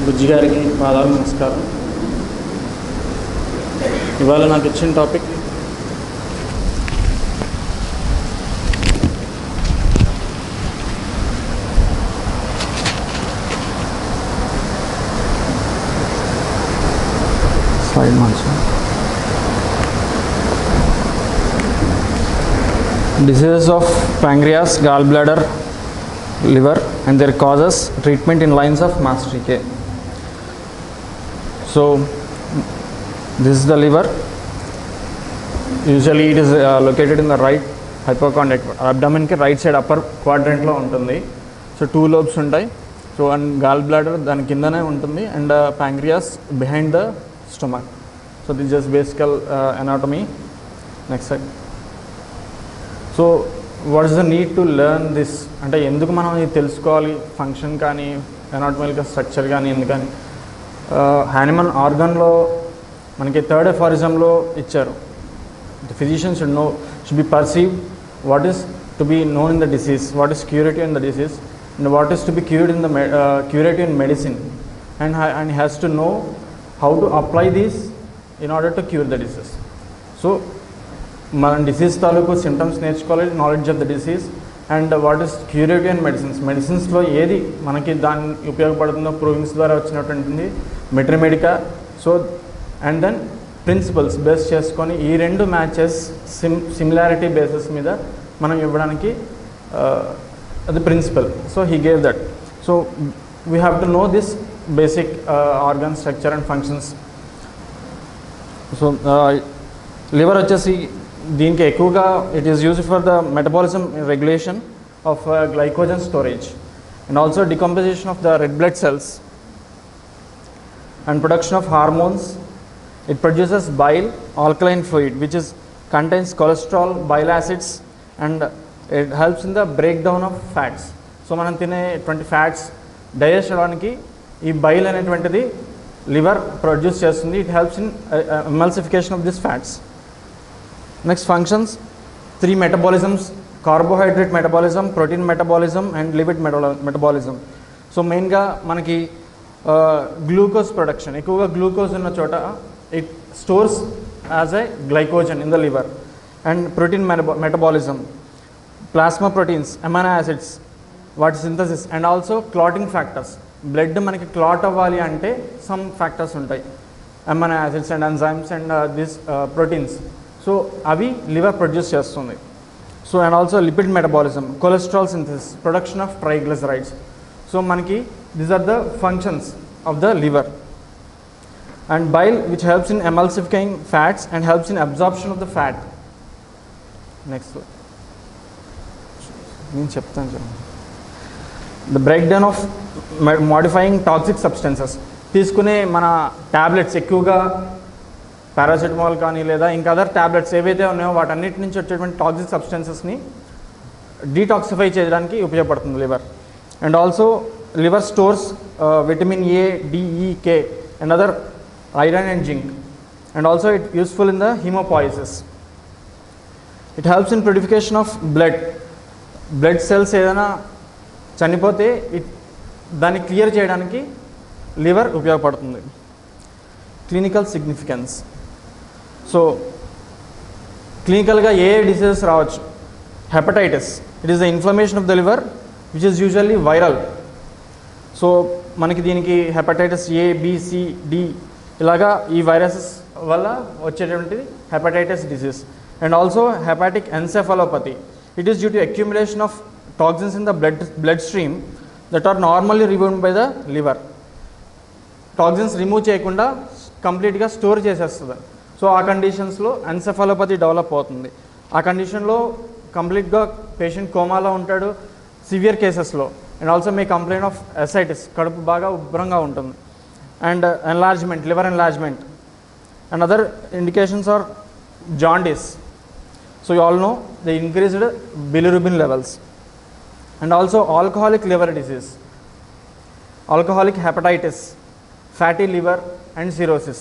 బుజ్జి గారికి పాదాలు నమస్కారం. ఇవాళ నాకు ఇచ్చిన topic diseases of pancreas, gallbladder, liver and their causes, treatment in lines of Master K. So this is the liver. Usually it is located in the right hypochondriac abdomen ke right side upper quadrant lo untundi. So two lobes untai. So and gallbladder dani kindane untundi and pancreas behind the stomach. So this is just basic anatomy. Next slide. So what is the need to learn this అంటే ఎందుకు మనం ఇది తెలుసుకోవాలి, function కానీ anatomical structure కానీ ఎందుకని. Animal ఆర్గన్లో మనకి third ఎఫారిజంలో ఇచ్చారు, the physician should be perceive what is to be known in the disease, what is curative in the disease and what is to be cured in the curative in medicine and has to know how to apply these in order to cure the disease. So మనం disease తాలూకు symptoms నేర్చుకోవాలి, knowledge of the disease and what is curative and మెడిసిన్స్లో ఏది మనకి దాన్ని ఉపయోగపడుతుందో provings ద్వారా వచ్చినటువంటిది materia medica. So and then principles base చేసుకొని ఈ రెండు మ్యాచెస్ సిమిలారిటీ బేసిస్ మీద మనం ఇవ్వడానికి అది principal. So he gave that. So we have to know this basic organ structure and functions. So liver వచ్చేసి దీనికి ఎక్కువగా it is used for the metabolism regulation of glycogen storage and also decomposition of the red blood cells and production of hormones. It produces bile, alkaline fluid which is contains cholesterol, bile acids and it helps in the break down of fats. So మనం తినేటువంటి fats digest అవ్వడానికి ఈ bile అనేటువంటిది liver produce చేస్తుంది. It helps in emulsification of this fats. Next functions, 3 metabolisms: carbohydrate metabolism, protein metabolism and lipid metabolism. So mainగా మనకి glucose production, ఎక్కువగా glucose ఉన్న చోట it stores as a glycogen in the liver. And protein metabolism, plasma proteins, amino acids, వాటి synthesis and also clotting factors. Blood మనకి clot అవ్వాలి అంటే some factors ఉంటాయి, amino acids and enzymes and this proteins. So అవి liver produce చేస్తుంది. So and also lipid metabolism, cholesterol synthesis, production of triglycerides. So మనకి these are the functions of the liver. And bile which helps in emulsifying fats and helps in absorption of the fat. Next నేను చెప్తాను. The break down of modifying toxic substances. తీసుకునే మన tablets ఎక్కువగా paracetamol కానీ లేదా ఇంకా other tablets ఏవైతే ఉన్నాయో వాటన్నిటి నుంచి వచ్చేటువంటి టాక్సిక్ సబ్స్టెన్సెస్ని డీటాక్సిఫై చేయడానికి ఉపయోగపడుతుంది liver. And also liver stores vitamin A, D E, K and other iron and zinc and also it useful in the haemopoiesis. It helps in purification of blood cells ఏదైనా చనిపోతే దాన్ని క్లియర్ చేయడానికి liver ఉపయోగపడుతుంది. Clinical significance. So క్లినికల్గా ఏ diseases రావచ్చు. Hepatitis, it is the inflammation of the liver which is usually viral. So మనకి దీనికి hepatitis A, B, C, D ఇలాగా ఈ వైరసెస్ వల్ల వచ్చేటువంటిది hepatitis disease. And also hepatic encephalopathy, it is due to accumulation of toxins in the blood stream that are normally removed by the liver. Toxins remove చేయకుండా కంప్లీట్గా store చేసేస్తుంది. So ఆ కండిషన్స్లో ఎన్సెఫాలోపతి develop అవుతుంది. ఆ కండిషన్లో కంప్లీట్గా పేషెంట్ కోమాలో ఉంటాడు సివియర్ కేసెస్లో. And also may complaint of ascites, కడుపు బాగా ఉబ్బరంగా ఉంటుంది. And enlargement, liver enlargement and other indications are jaundice. So you all know the increased bilirubin levels. And also alcoholic liver disease, alcoholic hepatitis, fatty liver and cirrhosis.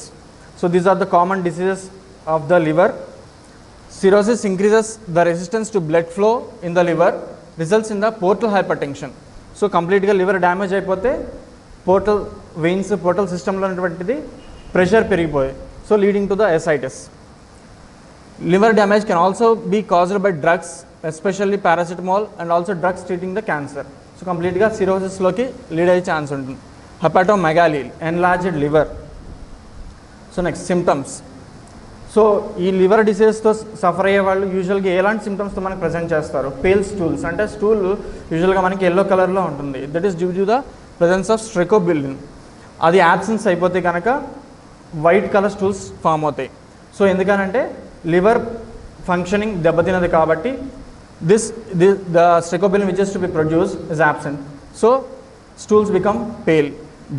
So these are the common diseases of the liver. Cirrhosis increases the resistance to blood flow in the liver, results in the portal hypertension. So completely liver damage అయిపోతే portal veins portal సిస్టంలో ఉన్నటువంటిది pressure పెరిగిపోయి, so leading to the ascites. Liver damage can also be caused by drugs, especially paracetamol and also drugs treating the cancer. So కంప్లీట్గా సిరోసిస్లోకి lead అయ్యే chance ఉంటుంది. Hepatomegaly, enlarged liver. So next symptoms. So ఈ liver డిసీజెస్తో suffer అయ్యే వాళ్ళు యూజువల్గా ఎలాంటి సిమ్టమ్స్తో మనకు ప్రజెంట్ చేస్తారు? పేల్ స్టూల్స్, అంటే స్టూల్ యూజువల్గా మనకి ఎల్లో కలర్లో ఉంటుంది. That is due to the presence of stercobilin. అది యాబ్సెన్స్ అయిపోతే కనుక వైట్ కలర్ స్టూల్స్ ఫామ్ అవుతాయి. సో ఎందుకనంటే లివర్ ఫంక్షనింగ్ దెబ్బతినది కాబట్టి the stricobillin which is to be produced is absent. So stools become pale.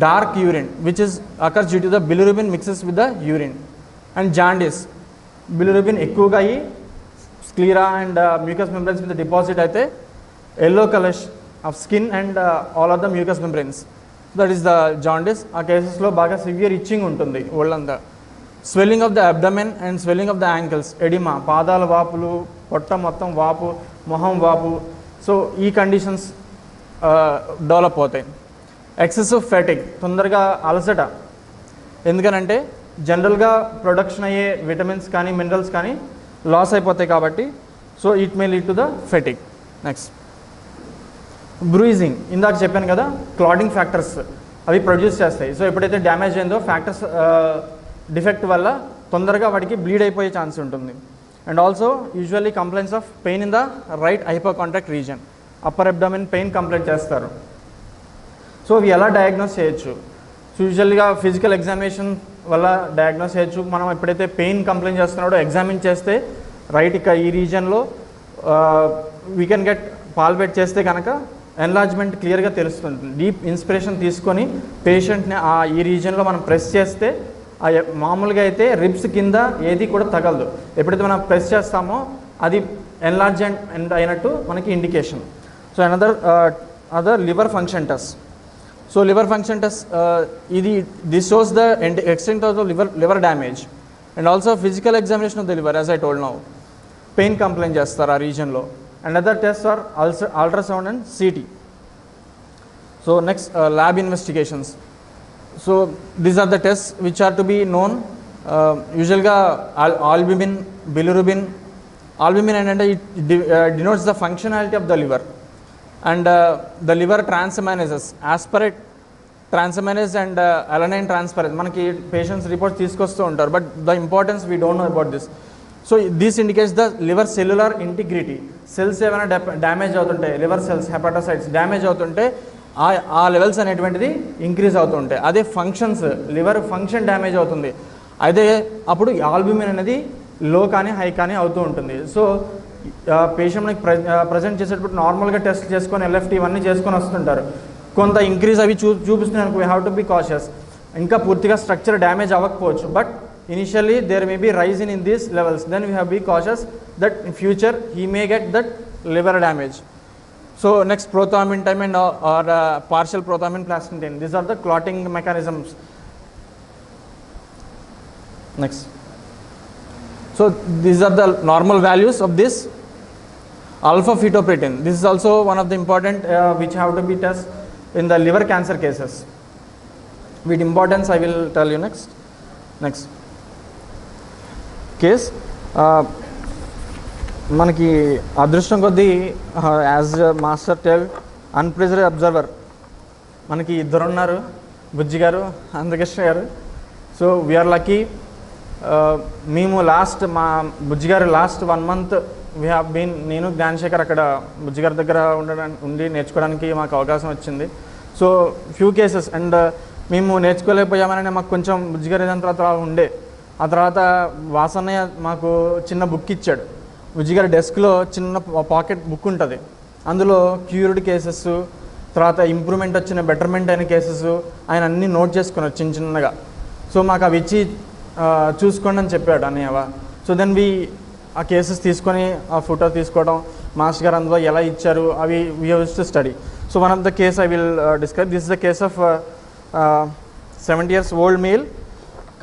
Dark urine which occurs due to the bilirubin mixes with the urine. And jaundice, bilirubin ఎక్కువగా అయ్యి స్క్లీరా and mucus membranes మీద deposit అయితే yellow colour of skin and all of the mucus membranes, that is the jaundice. ఆ కేసెస్లో బాగా severe itching ఉంటుంది ఒళ్ళంతా. Swelling of the abdomen and swelling of the ankles, oedema, పాదాల వాపులు, పొట్ట మొత్తం వాపు, మొహం వాపు. సో ఈ కండిషన్స్ డెవలప్ అవుతాయి. ఎక్సెసివ్ ఫెటిగ్, తొందరగా అలసట. ఎందుకనంటే జనరల్గా ప్రొడక్షన్ అయ్యే విటమిన్స్ కానీ మినరల్స్ కానీ లాస్ అయిపోతాయి కాబట్టి. So it may lead to the fatigue. Next bruising. ఇందాక చెప్పాను కదా, క్లాటింగ్ ఫ్యాక్టర్స్ అవి ప్రొడ్యూస్ చేస్తాయి. సో ఎప్పుడైతే డ్యామేజ్ అయిందో ఫ్యాక్టర్స్ డిఫెక్ట్ వల్ల తొందరగా వాటికి బ్లీడ్ అయిపోయే ఛాన్స్ ఉంటుంది. And also usually complaints of pain in the right hypochondriac region, upper abdomen pain complaint చేస్తారు. సో ఇవి ఎలా డయాగ్నోస్ చేయొచ్చు? సో యూజువల్గా ఫిజికల్ ఎగ్జామినేషన్ వల్ల డయాగ్నోస్ చేయొచ్చు. మనం ఎప్పుడైతే పెయిన్ కంప్లైంట్ చేస్తున్నాడో ఎగ్జామిన్ చేస్తే రైట్ ఇక ఈ రీజన్లో వీ కెన్ గెట్ పాల్పేట్ చేస్తే కనుక ఎన్లార్జ్మెంట్ క్లియర్గా తెలుస్తుంది. డీప్ ఇన్స్పిరేషన్ తీసుకొని పేషెంట్ని ఈ రీజన్లో మనం ప్రెస్ చేస్తే మామూలుగా అయితే రిబ్స్ కింద ఏది కూడా తగలదు. ఎప్పుడైతే మనం ప్రెస్ చేస్తామో అది ఎన్లార్జ్మెంట్ అయినట్టు మనకి indication. So other liver function test. So liver function test this shows the extent of the liver damage and also physical examination of the liver. As I told now, pain complaint చేస్తారు ఆ రీజన్లో. And other test are ultrasound and CT. So next lab investigations. So these are the tests which are to be known. Usually albumin, bilirubin. Albumin and it denotes the functionality of the liver. And the liver transaminases, aspirate transaminase and alanine transferase. Manaki patients reports తీసుకొస్తూ ఉంటారు, but the importance we don't know about this. So this indicates the liver cellular integrity. Cells ఏమైనా damage అవుతుంటే, liver cells hepatocytes damage అవుతుంటే ఆ levels అనేటువంటిది increase అవుతూ ఉంటాయి. అదే ఫంక్షన్స్, లివర్ ఫంక్షన్ డ్యామేజ్ అవుతుంది, అదే అప్పుడు ఆల్బ్యూమిన్ అనేది లో కానీ హై కానీ అవుతూ ఉంటుంది. సో పేషెంట్ని ప్రజెంట్ చేసేటప్పుడు నార్మల్గా టెస్ట్ చేసుకొని LFT ఇవన్నీ చేసుకొని వస్తుంటారు. కొంత ఇంక్రీజ్ అవి చూపిస్తున్నాయి అనుకో, we have to be cautious. ఇంకా పూర్తిగా స్ట్రక్చర్ డ్యామేజ్ అవ్వకపోవచ్చు, but initially there may be rise in these levels. Then we have be cautious that in future he may get that liver damage. So next, prothrombin time and or partial prothrombin placentin. These are the clotting mechanisms. Next, so these are the normal values of this alpha fetoprotein. This is also one of the important which have to be tested in the liver cancer cases. With importance, I will tell you next. Next case. మనకి అదృష్టం కొద్దీ as master tell unprejudiced observer మనకి ఇద్దరు ఉన్నారు, Bujji garu, Andakrishna garu. So we are lucky. మేము మా Bujji garu last 1 month we have been, నేను జ్ఞానశేఖర్ అక్కడ బుజ్జి గారి దగ్గర ఉండి నేర్చుకోవడానికి మాకు అవకాశం వచ్చింది. సో ఫ్యూ కేసెస్ అండ్ మేము నేర్చుకోలేకపోయామని మాకు కొంచెం బుజ్జి గారు ఏదైనా తర్వాత ఉండే. ఆ తర్వాత వాసన్నయ్య మాకు చిన్న బుక్ ఇచ్చాడు. బుజ్జి గారి డెస్క్లో చిన్న పాకెట్ బుక్ ఉంటుంది, అందులో క్యూర్డ్ కేసెస్, తర్వాత ఇంప్రూవ్మెంట్ వచ్చిన బెటర్మెంట్ అయిన కేసెస్ ఆయన అన్నీ నోట్ చేసుకున్నారు చిన్న చిన్నగా. సో మాకు అవి ఇచ్చి చూసుకోండి అని చెప్పాడు అన్నయ్య. సో దెన్ ఆ కేసెస్ తీసుకొని ఆ ఫోటో తీసుకోవడం, మాస్టర్ గారు అందులో ఎలా ఇచ్చారు అవి we used to study. So one of the case I will describe. This is the case of 70 years old male,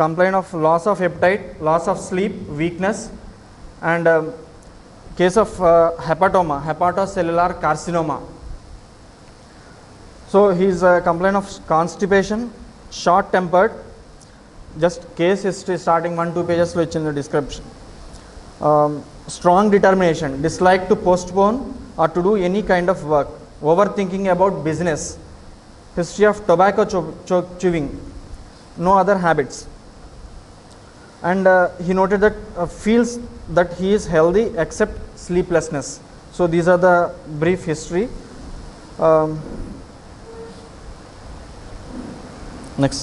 complaint of loss of appetite, loss of sleep, weakness, and case of hepatoma, hepatocellular carcinoma. So he's a complaint of constipation, short tempered, just case history starting 1-2 pages which in the description. Strong determination, dislike to postpone or to do any kind of work, overthinking about business, history of tobacco chewing, no other habits. And he noted that feels that he is healthy except sleeplessness. So these are the brief history. Next.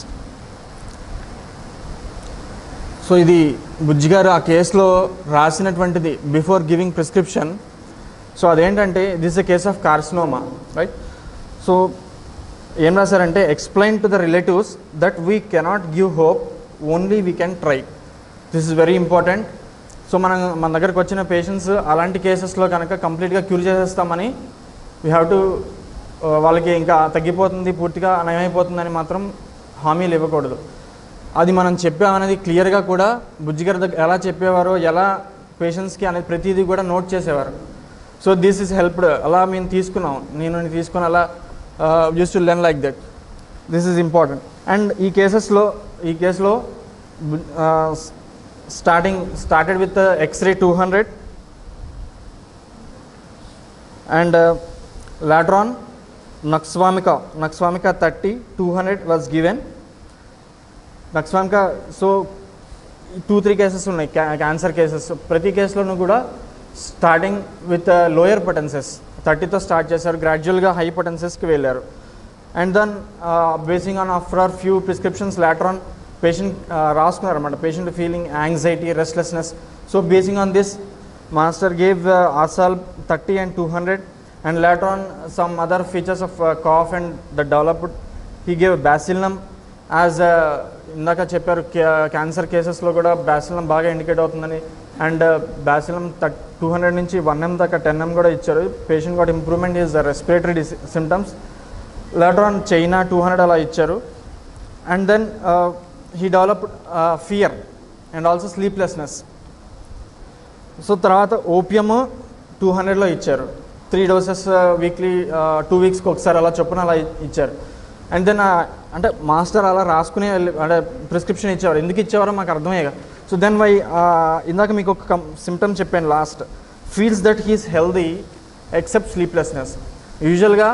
So ఇది బుజ్జి గారు ఆ కేసులో రాసినటువంటిది before giving prescription. So అదేంటంటే this a case of carcinoma, right. So ఏం రాశారంటే explain to the relatives that we cannot give hope, only we can try. This is very important. So మన దగ్గరకు వచ్చిన పేషెంట్స్ అలాంటి కేసెస్లో కనుక కంప్లీట్గా క్యూర్ చేసేస్తామని వీ హ్యావ్ టు వాళ్ళకి ఇంకా తగ్గిపోతుంది పూర్తిగా నయమైపోతుందని మాత్రం హామీలు ఇవ్వకూడదు. అది మనం చెప్పామనేది క్లియర్గా కూడా బుజ్జిగారి దగ్గర ఎలా చెప్పేవారో, ఎలా పేషెంట్స్కి అనేది ప్రతిదీ కూడా నోట్ చేసేవారు. So this is helped. అలా మేము తీసుకున్నాం, నేను తీసుకుని అలా use to learn like that. This is important. And ఈ కేసులో started with x-ray 200 and later on Naxvamika 30, 200 was given. Naxvamika, so 2-3 cases ఉన్నాయి క్యాన్సర్ కేసెస్. ప్రతి కేసులోనూ కూడా స్టార్టింగ్ విత్ లోయర్ పొటెన్సెస్ 30తో స్టార్ట్ చేశారు, గ్రాడ్యువల్గా హై పొటెన్సెస్కి వెళ్ళారు. And then basing on after few prescriptions later on patient రాసుకున్నారు అన్నమాట. Patient feeling anxiety, restlessness. So basing on this master gave Arsalb 30 and 200. And later on some other features of cough and the developed, he gave Bacillum as ఇందాక చెప్పారు cancer కేసెస్లో కూడా Bacillum బాగా indicate అవుతుందని. And Bacillum 200 నుంచి 1M దాకా 10M కూడా ఇచ్చారు. పేషెంట్ కూడా improvement is respiratory symptoms. later on China 200 అలా ఇచ్చారు. And then he developed fear and also sleeplessness. So తర్వాత ఓపియం 200లో ఇచ్చారు. 3 doses వీక్లీ 2 weeksకి ఒకసారి అలా చొప్పున అలా ఇచ్చారు. అండ్ దెన్ అంటే మాస్టర్ అలా రాసుకునే అంటే ప్రిస్క్రిప్షన్ ఇచ్చేవారు. ఎందుకు ఇచ్చేవారో మాకు అర్థమయ్యేగా. సో దెన్ ఇందాక మీకు ఒక సిమ్టమ్ చెప్పాను last, feels that he's healthy except sleeplessness. యూజువల్గా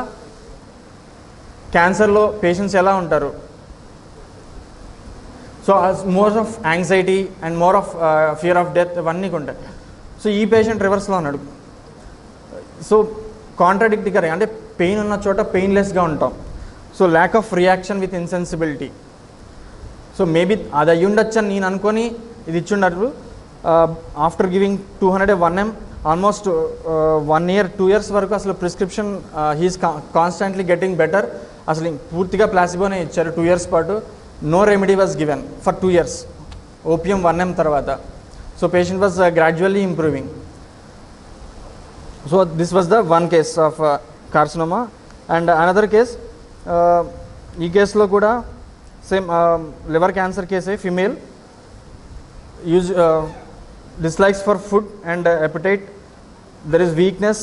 క్యాన్సర్లో పేషెంట్స్ ఎలా ఉంటారు? So more of anxiety and more of fear of death ఇవన్నీ ఉంటాయి. సో ఈ పేషెంట్ రివర్స్లో ఉన్నాడు. సో కాంట్రాడిక్టరీ, అంటే పెయిన్ ఉన్న చోట పెయిన్లెస్గా ఉంటాం. So lack of reaction with insensibility. So maybe అది అయ్యి ఉండొచ్చు అని నేను అనుకొని ఇది ఇచ్చిండారు. After giving 200 1M almost 1 year 2 years వరకు అసలు prescription he is constantly getting better. అసలు పూర్తిగా ప్లాసిబోనే ఇచ్చారు 2 years పాటు. No remedy was given for 2 years opium 1M తర్వాత. So patient was gradually improving. So this was the one case of carcinoma. And another case, ఈ కేసులో కూడా సేమ్ లివర్ క్యాన్సర్ కేసే. Female use dislikes for food and appetite. There is weakness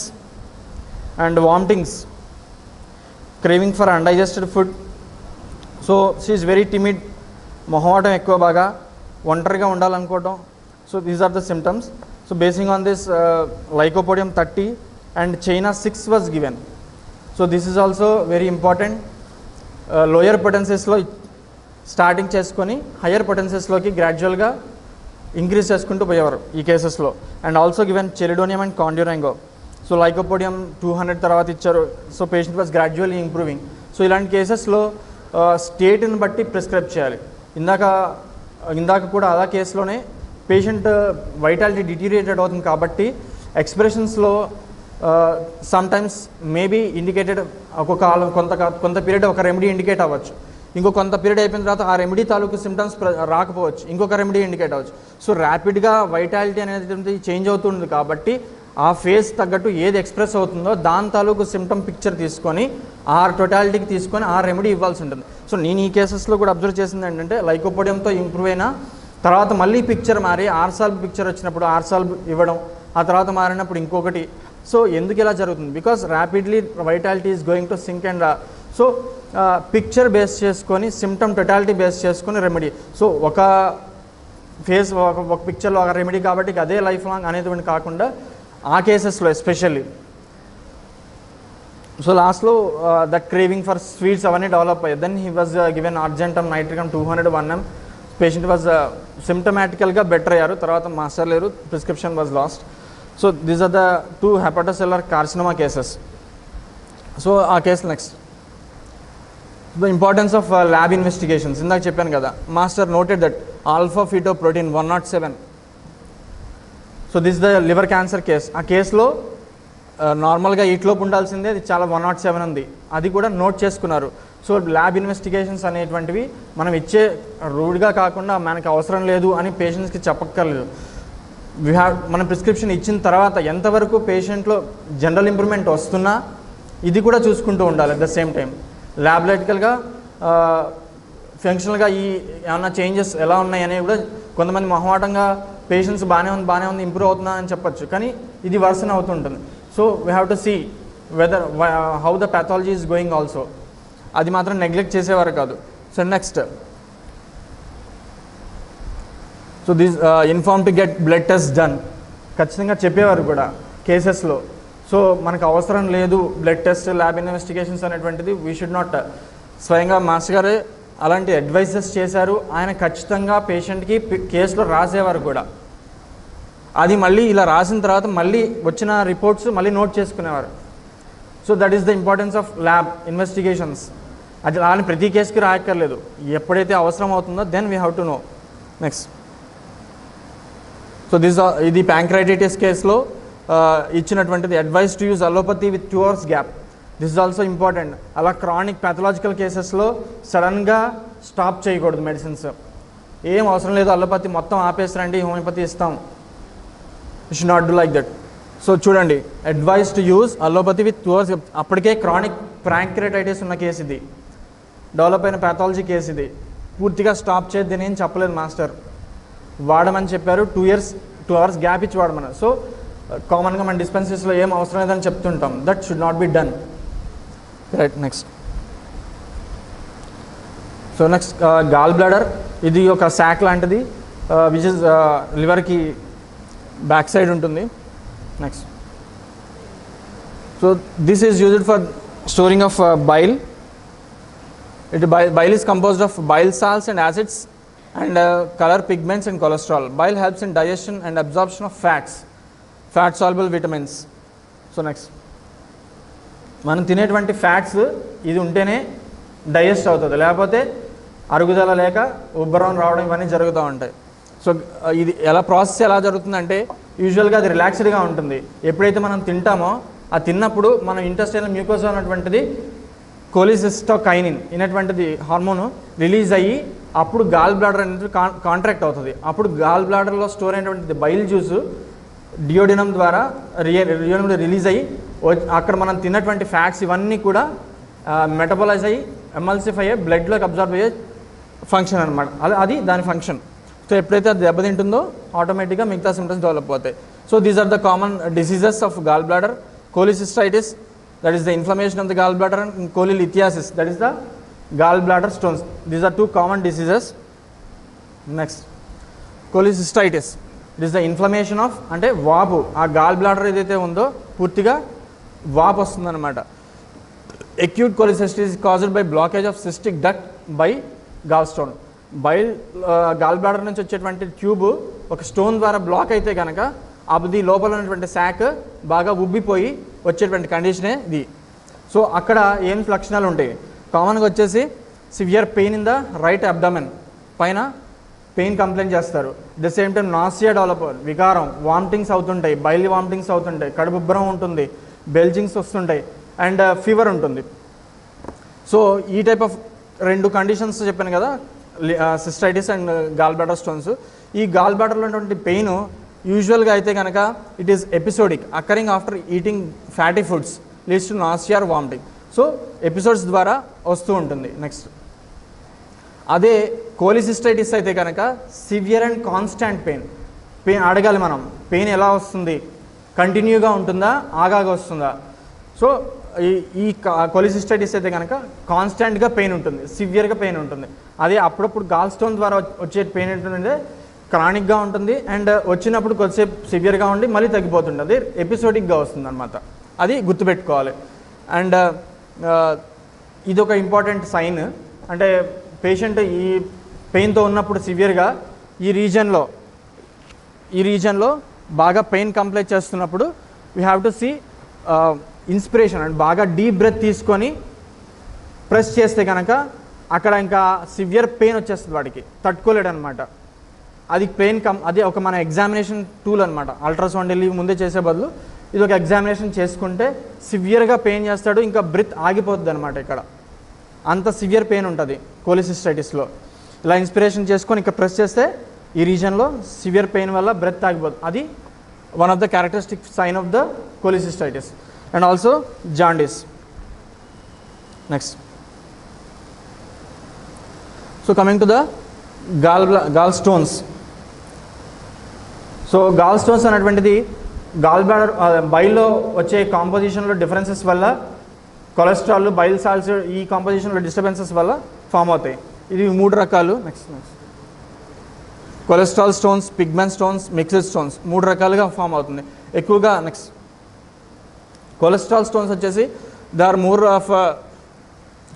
and vomitings, craving for undigested food. So she is very timid, మొహమాటం ఎక్కువ, బాగా ఒంటరిగా ఉండాలనుకోవటం. So these are the symptoms. So basing on this Lycopodium 30 and China 6 was given. So this is also very important. Lower potencies-లో starting చేసుకొని higher పొటెన్సెస్లోకి గ్రాడ్యువల్గా increase చేసుకుంటూ పోయేవారు ఈ కేసెస్లో. And also given chelidonium and condurango. So lycopodium 200 తర్వాత ఇచ్చారు. So patient was gradually improving. So ఇలాంటి కేసెస్లో స్టేట్ని బట్టి ప్రిస్క్రైబ్ చేయాలి. ఇందాక కూడా అలా కేసులోనే పేషెంట్ వైటాలిటీ డిటీరియేటెడ్ అవుతుంది కాబట్టి ఎక్స్ప్రెషన్స్లో సమ్టైమ్స్ మేబీ ఇండికేటెడ్ కొంత పీరియడ్ ఒక రెమెడీ ఇండికేట్ అవ్వచ్చు. ఇంకో కొంత పీరియడ్ అయిపోయిన తర్వాత ఆ రెమెడీ తాలూకు సిమ్టమ్స్ రాకపోవచ్చు, ఇంకొక రెమెడీ ఇండికేట్ అవ్వచ్చు. సో ర్యాపిడ్గా వైటాలిటీ అనేది చేంజ్ అవుతుంది కాబట్టి ఆ ఫేజ్ తగ్గట్టు ఏది ఎక్స్ప్రెస్ అవుతుందో దాని తాలూకు సిమ్టమ్ పిక్చర్ తీసుకొని ఆ టోటాలిటీకి తీసుకొని ఆ రెమెడీ ఇవ్వాల్సి ఉంటుంది. సో నేను ఈ కేసెస్లో కూడా అబ్జర్వ్ చేసింది ఏంటంటే లైకోపోడియంతో ఇంప్రూవ్ అయినా తర్వాత మళ్ళీ పిక్చర్ మారి ఆర్సాల్బ్ పిక్చర్ వచ్చినప్పుడు ఆర్సాల్బ్ ఇవ్వడం, ఆ తర్వాత మారినప్పుడు ఇంకొకటి. సో ఎందుకు ఇలా జరుగుతుంది? Because rapidly vitality is going to sink and so picture base చేసుకొని సిమ్టమ్ టొటాలిటీ బేస్ చేసుకొని రెమెడీ. సో ఒక ఫేస్ ఒక పిక్చర్లో ఒక రెమెడీ కాబట్టి అదే లైఫ్ లాంగ్ అనేటువంటి కాకుండా ఆ కేసెస్లో ఎస్పెషల్లీ. సో లాస్ట్లో దట్ క్రేవింగ్ ఫర్ స్వీట్స్ అవన్నీ డెవలప్ అయ్యాయి. Then he was given argentum nitricum 200 1 ml. Patient was సిమ్టమాటికల్గా బెటర్ అయ్యారు. తర్వాత మాస్టర్ లేరు, prescription was lost. So these are the 2 hepatocellular carcinoma cases. So ఆ case next the importance of lab investigations. ఇందాక చెప్పాను కదా, master noted that alpha fetoprotein 107. So this the liver cancer case. ఆ కేసులో నార్మల్గా 8 లోపు ఉండాల్సిందే, అది చాలా 107 ఉంది, అది కూడా నోట్ చేసుకున్నారు. సో ల్యాబ్ ఇన్వెస్టిగేషన్స్ అనేటువంటివి మనం ఇచ్చే రూడ్గా కాకుండా మనకి అవసరం లేదు అని పేషెంట్స్కి చెప్పక్కర్లేదు. మన ప్రిస్క్రిప్షన్ ఇచ్చిన తర్వాత ఎంతవరకు పేషెంట్లో జనరల్ ఇంప్రూవ్మెంట్ వస్తున్నా ఇది కూడా చూసుకుంటూ ఉండాలి. అట్ ద సేమ్ టైం ల్యాబరేటికల్గా ఫంక్షనల్గా ఈ ఏమన్నా చేంజెస్ ఎలా ఉన్నాయి అనేవి కూడా కొంతమంది మొహమాటంగా పేషెంట్స్ బాగానే ఉంది ఇంప్రూవ్ అవుతున్నా అని చెప్పచ్చు, కానీ ఇది వర్సన్ అవుతుంటుంది. So we have to see whether how the pathology is going also. అది మాత్రం నెగ్లెక్ట్ చేసేవారు కాదు. So next so this inform to get blood test done. ఖచ్చితంగా చెప్పేవారు కూడా కేసెస్లో. సో మనకు అవసరం లేదు బ్లడ్ టెస్ట్ ల్యాబ్ ఇన్వెస్టిగేషన్స్ అనేటువంటిది, వీ షుడ్ నాట్. స్వయంగా మాస్టర్ గారే అలాంటి అడ్వైజెస్ చేశారు. ఆయన ఖచ్చితంగా పేషెంట్కి కేసులో రాసేవారు కూడా. అది మళ్ళీ ఇలా రాసిన తర్వాత మళ్ళీ వచ్చిన రిపోర్ట్స్ మళ్ళీ నోట్ చేసుకునేవారు. So that is the importance of lab investigations. అది అలానే ప్రతి కేసుకి రాయక్కర్లేదు, ఎప్పుడైతే అవసరం అవుతుందో then we have to know. Next so ఇది ప్యాంక్రైటిటిస్ కేసులో ఇచ్చినటువంటిది advice to use allopathy with 2 hours gap. This is also important. అలా క్రానిక్ ప్యాథలాజికల్ కేసెస్లో సడన్గా స్టాప్ చేయకూడదు మెడిసిన్స్. ఏం అవసరం లేదు అలోపతి మొత్తం ఆపేస్తారండి హోమియోపతి ఇస్తాం, you should not do like that. So చూడండి, advice to use allopathy with 2 hours. అప్పటికే క్రానిక్ ప్యాంక్రైటిటిస్ ఉన్న కేసు ఇది, డెవలప్ అయిన ప్యాథాలజీ కేసు ఇది. పూర్తిగా స్టాప్ చేయద్దని ఏం చెప్పలేదు మాస్టర్, వాడమని చెప్పారు. 2 hours గ్యాప్ ఇచ్చి వాడమని. సో కామన్గా మన డిస్పెన్సరీస్లో ఏం అవసరం లేదని చెప్తుంటాం. That should not be done. Right. Next so next gall bladder. ఇది ఒక శాక్ లాంటిది విచ్ ఇస్ లివర్కి బ్యాక్ సైడ్ ఉంటుంది. Next so this is used for storing of bile. Bile is composed of bile salts and acids and color pigments and cholesterol. Bile helps in digestion and absorption of fat soluble vitamins. So next మనం తినేటువంటి fats ఇది ఉంటేనే digest అవుతుంది, లేకపోతే అరుగుదల లేక ఉబ్బరం రావడం ఇవన్నీ జరుగుతూ ఉంటాయి. సో ఇది ప్రాసెస్ ఎలా జరుగుతుందంటే యూజువల్గా అది రిలాక్స్డ్గా ఉంటుంది. ఎప్పుడైతే మనం తింటామో ఆ తిన్నప్పుడు మన ఇంటెస్టైనల్ మ్యూకోజా అన్నటువంటిది కోలిసిస్టోకైనిన్ అనేటువంటిది హార్మోను రిలీజ్ అయ్యి అప్పుడు గాల్ బ్లాడర్ అనేది కాంట్రాక్ట్ అవుతుంది. అప్పుడు గాల్ బ్లాడర్లో స్టోర్ అయినటువంటి బైల్ జ్యూస్ డియోడినం ద్వారా రిలీజ్ అయ్యి అక్కడ మనం తిన్నటువంటి ఫ్యాట్స్ ఇవన్నీ కూడా మెటబలైజ్ అయ్యి ఎమల్సిఫై అయ్యి బ్లడ్లోకి అబ్జర్వ్ అయ్యే ఫంక్షన్ అనమాట. అది దాని ఫంక్షన్. సో ఎప్పుడైతే అది దెబ్బతింటుందో ఆటోమేటిక్గా మిగతా సిమ్టమ్స్ డెవలప్ అవుతాయి. So these are the common diseases of gall bladder. Cholecystitis, that is the inflammation of the gallbladder, and cholelithiasis, that is the gallbladder stones. These are 2 common diseases. Next, cholecystitis. It is the inflammation of అంటే వాపు, ఆ gall bladder ఏదైతే ఉందో పూర్తిగా వాపు వస్తుందన్నమాట. acute cholecystitis is caused by blockage of cystic duct by gallstone. Gall bladder నుంచి వచ్చేటువంటి ట్యూబ్ ఒక స్టోన్ ద్వారా బ్లాక్ అయితే కనుక అది లోపల ఉన్నటువంటి శాక్ బాగా ఉబ్బిపోయి వచ్చేటువంటి కండిషనే ఇది. సో అక్కడ ఏం లక్షణాలు ఉంటాయి? కామన్గా వచ్చేసి severe pain in the right abdomen, పైన పెయిన్ కంప్లైంట్ చేస్తారు. The same time nausea develop, వికారం, వామిటింగ్స్ అవుతుంటాయి, బైల్ వామిటింగ్స్ అవుతుంటాయి, కడుపు ఉబ్బరం ఉంటుంది, బెల్జింగ్స్ వస్తుంటాయి, అండ్ ఫీవర్ ఉంటుంది. సో ఈ టైప్ ఆఫ్ 2 కండిషన్స్ చెప్పాను కదా, cystitis and gall bladder stones. ఈ గాల్ బ్లాడర్లో ఉన్నటువంటి పెయిన్ యూజువల్గా అయితే కనుక it is episodic, occurring after eating fatty foods, leads to nausea or vomiting. So episodes ద్వారా వస్తూ ఉంటుంది. నెక్స్ట్ అదే కోలిసిస్టైటిస్ అయితే కనుక సివియర్ అండ్ కాన్స్టాంట్ పెయిన్ అడగాలి మనం, పెయిన్ ఎలా వస్తుంది, కంటిన్యూగా ఉంటుందా, ఆగాగా వస్తుందా? సో ఈ కొలిసిస్టైటిస్ అయితే కనుక కాన్స్టెంట్గా పెయిన్ ఉంటుంది, సివియర్గా పెయిన్ ఉంటుంది. అదే అప్పుడప్పుడు గాల్ స్టోన్ ద్వారా వచ్చే పెయిన్ ఏంటంటే క్రానిక్గా ఉంటుంది అండ్ వచ్చినప్పుడు కొద్దిసేపు సివియర్గా ఉండి మళ్ళీ తగ్గిపోతుంది. అది ఎపిసోడిక్గా వస్తుంది అనమాట. అది గుర్తుపెట్టుకోవాలి. అండ్ ఇది ఒక ఇంపార్టెంట్ సైన్. అంటే పేషెంట్ ఈ పెయిన్తో ఉన్నప్పుడు సివియర్గా ఈ రీజన్లో బాగా పెయిన్ కంప్లైంట్ చేస్తున్నప్పుడు we have to see inspiration and బాగా డీప్ బ్రెత్ తీసుకొని ప్రెస్ చేస్తే కనుక అక్కడ ఇంకా సివియర్ పెయిన్ వచ్చేస్తుంది, వాడికి తట్టుకోలేడు అనమాట. అది పెయిన్ అది ఒక మన ఎగ్జామినేషన్ టూల్ అనమాట. అల్ట్రాసౌండ్ వెళ్ళి ముందే చేసే బదులు ఇది ఒక ఎగ్జామినేషన్ చేసుకుంటే సివియర్గా పెయిన్ చేస్తాడు, ఇంకా బ్రెత్ ఆగిపోతుంది అనమాట. ఇక్కడ అంత సివియర్ పెయిన్ ఉంటుంది కోలిసిస్టైటిస్లో. ఇలా ఇన్స్పిరేషన్ చేసుకొని ఇక్కడ ప్రెస్ చేస్తే ఈ రీజన్లో సివియర్ పెయిన్ వల్ల బ్రెత్ ఆగిపోతుంది. అది one of the characteristic sign of the cholecystitis. And also jaundice. Next, so coming to the gall stones. So gall stones అనేటువంటిది గాల్ బ్లాడర్ బైల్లో వచ్చే కాంపోజిషన్లో డిఫరెన్సెస్ వల్ల కొలెస్ట్రాల్, బైల్ సాల్ట్స్ ఈ కాంపోజిషన్లో డిస్టర్బెన్సెస్ వల్ల ఫామ్ అవుతాయి. ఇది 3 రకాలు. Next, cholesterol stones, pigment stones, mixed stones 3 రకాలుగా ఫామ్ అవుతుంది ఎక్కువగా. నెక్స్ట్, కొలెస్ట్రాల్ స్టోన్స్ వచ్చేసి they are more of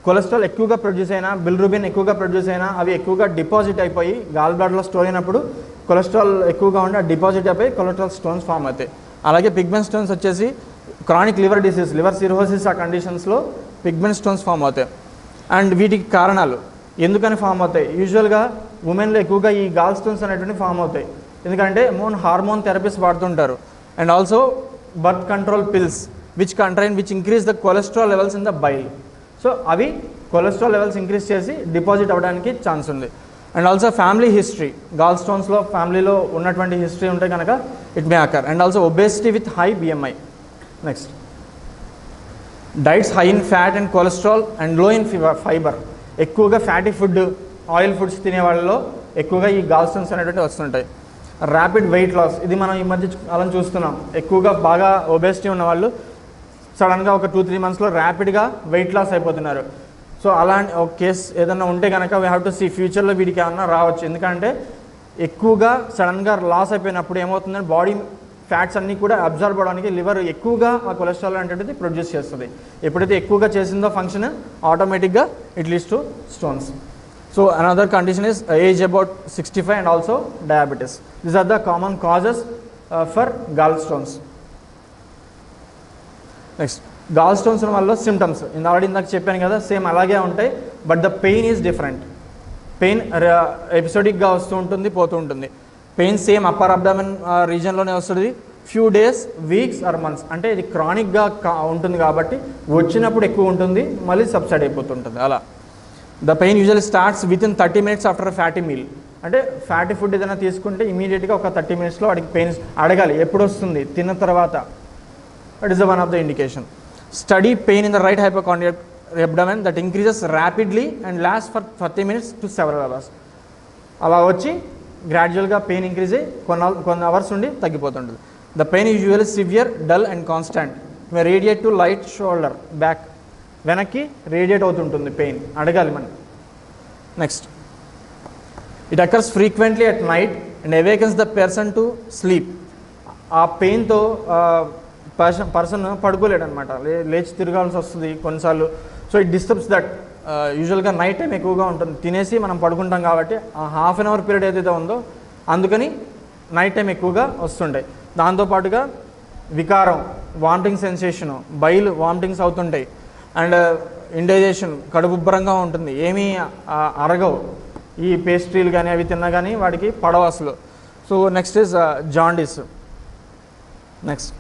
cholesterol ఎక్కువగా ప్రొడ్యూస్ అయినా, బిలిరూబిన్ ఎక్కువగా ప్రొడ్యూస్ అయినా అవి ఎక్కువగా డిపాజిట్ అయిపోయి గాల్ బ్లాడర్లో స్టోర్ అయినప్పుడు కొలెస్ట్రాల్ ఎక్కువగా ఉండి డిపాజిట్ అయిపోయి కొలెస్ట్రాల్ స్టోన్స్ ఫామ్ అవుతాయి. అలాగే పిగ్మెంట్ స్టోన్స్ వచ్చేసి chronic liver disease, liver cirrhosis ఆ కండిషన్స్లో పిగ్మెంట్ స్టోన్స్ ఫామ్ అవుతాయి. అండ్ వీటికి కారణాలు ఎందుకని ఫామ్ అవుతాయి? యూజువల్గా ఉమెన్లో ఎక్కువగా ఈ గాల్ స్టోన్స్ అనేటువంటి ఫామ్ అవుతాయి ఎందుకంటే హార్మోన్ థెరపీస్ వాడుతుంటారు. And also birth control pills which increase the cholesterol levels in the bile. So అవి కొలెస్ట్రాల్ లెవెల్స్ ఇంక్రీజ్ చేసి డిపాజిట్ అవ్వడానికి ఛాన్స్ ఉంది. And also family history, gall స్టోన్స్లో ఫ్యామిలీలో ఉన్నటువంటి హిస్టరీ ఉంటే కనుక it may occur. And also obesity with high BMI. Next, diets high in fat and cholesterol and low in fibre. ఎక్కువగా fatty food, oil foods తినే వాళ్ళలో ఎక్కువగా ఈ గాల్ స్టోన్స్ అనేటువంటి వస్తుంటాయి. ర్యాపిడ్ వెయిట్ లాస్, ఇది మనం ఈ మధ్య అలా చూస్తున్నాం. ఎక్కువగా బాగా ఒబేసిటీ ఉన్న వాళ్ళు సడన్గా ఒక 2-3 మంత్స్లో ర్యాపిడ్గా వెయిట్ లాస్ అయిపోతున్నారు. సో అలాంటి ఒక కేసు ఏదన్నా ఉంటే కనుక వీ హ్యావ్ టు సీ ఫ్యూచర్లో వీడికి ఏమన్నా రావచ్చు. ఎందుకంటే ఎక్కువగా సడన్గా లాస్ అయిపోయినప్పుడు ఏమవుతుందంటే బాడీ ఫ్యాట్స్ అన్నీ కూడా అబ్జర్వ్ అవ్వడానికి లివర్ ఎక్కువగా ఆ కొలెస్ట్రాల్ అనేటువంటిది ప్రొడ్యూస్ చేస్తుంది. ఎప్పుడైతే ఎక్కువగా చేసిందో ఫంక్షన్ ఆటోమేటిక్గా it leads to stones. So another condition is age about 65 and also diabetes. These are the common causes for gall stones. Next, gall stones వల్ల సిమ్టమ్స్ ఆల్రెడీ ఇందాక చెప్పాను కదా, సేమ్ అలాగే ఉంటాయి. But the pain is different. Pain ఎపిసోడిక్గా వస్తూ ఉంటుంది, పోతూ ఉంటుంది. పెయిన్ సేమ్ అప్పర్ అబ్డామిన్ రీజన్లోనే వస్తుంది. Few days, weeks or months. అంటే ఇది క్రానిక్గా ఉంటుంది కాబట్టి వచ్చినప్పుడు ఎక్కువ ఉంటుంది, మళ్ళీ సబ్సైడ్ అయిపోతుంటుంది. అలా the pain usually starts with in 30 minutes after fatty meal. అంటే ఫ్యాటీ ఫుడ్ ఏదైనా తీసుకుంటే ఇమీడియట్గా ఒక 30 minutesలో వాడికి పెయిన్ అడగాలి ఎప్పుడు వస్తుంది, తిన్న తర్వాత. That is the one of the indication. Study pain in the right hypochondriac abdomen that increases rapidly and lasts for 30 minutes to several hours. అలా వచ్చి గ్రాడ్యువల్గా పెయిన్ ఇంక్రీజ్ అయ్యి కొన్ని అవర్స్ ఉండి తగ్గిపోతుంటుంది. The pain is usually severe, dull and constant. May radiate to right shoulder, back, వెనక్కి radiate అవుతుంటుంది పెయిన్. అడగాలి మనం. Next, it occurs frequently at night and awakens the person to sleep. ఆ పెయిన్తో పర్సన్ పడుకోలేడు అనమాట, లేచి తిరగాల్సి వస్తుంది కొన్నిసార్లు. So it disturbs that. యూజువల్గా నైట్ టైం ఎక్కువగా ఉంటుంది, తినేసి మనం పడుకుంటాం కాబట్టి ఆ ½ an hour పీరియడ్ ఏదైతే ఉందో అందుకని నైట్ టైం ఎక్కువగా వస్తుంటాయి. దాంతోపాటుగా వికారం, వామిటింగ్ సెన్సేషను, బైల్ వామిటింగ్స్ అవుతుంటాయి. అండ్ ఇండైజేషన్, కడుపుబ్బరంగా ఉంటుంది, ఏమీ అరగవు. ఈ పేస్ట్రీలు కానీ అవి తిన్నా కానీ వాడికి పడవ అసలు. So next is jaundice. Next,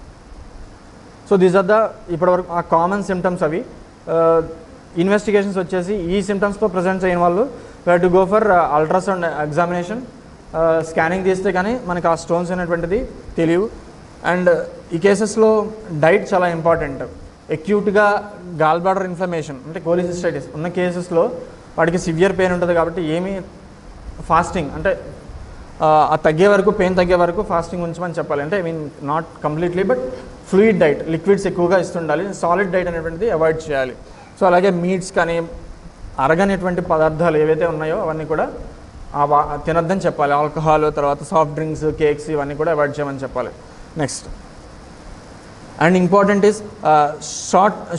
so these are the ఇప్పటివరకు ఆ కామన్ సిమ్టమ్స్. అవి ఇన్వెస్టిగేషన్స్ వచ్చేసి ఈ సిమ్టమ్స్తో ప్రజెంట్ చేయని వాళ్ళు we to go for ultrasound examination. Scanning తీస్తే కానీ మనకు ఆ స్టోన్స్ అనేటువంటిది తెలియవు. అండ్ ఈ కేసెస్లో డైట్ చాలా ఇంపార్టెంట్. అక్యూట్గా గాల్ బ్లాడర్ ఇన్ఫ్లమేషన్ అంటే కోలిసిస్టైటిస్ ఉన్న కేసెస్లో వాడికి సివియర్ పెయిన్ ఉంటుంది కాబట్టి ఏమీ ఫాస్టింగ్ అంటే ఆ తగ్గే వరకు, పెయిన్ తగ్గే వరకు ఫాస్టింగ్ ఉంచమని చెప్పాలి. అంటే I mean not completely but fluid diet, liquids ఎక్కువగా ఇస్తుండాలి, సాలిడ్ డైట్ అనేటువంటిది అవాయిడ్ చేయాలి. సో అలాగే మీట్స్ కానీ అరగనేటువంటి పదార్థాలు ఏవైతే ఉన్నాయో అవన్నీ కూడా తినొద్దని చెప్పాలి. ఆల్కహాల్, తర్వాత సాఫ్ట్ డ్రింక్స్, కేక్స్ ఇవన్నీ కూడా అవాయిడ్ చేయమని చెప్పాలి. Next and important is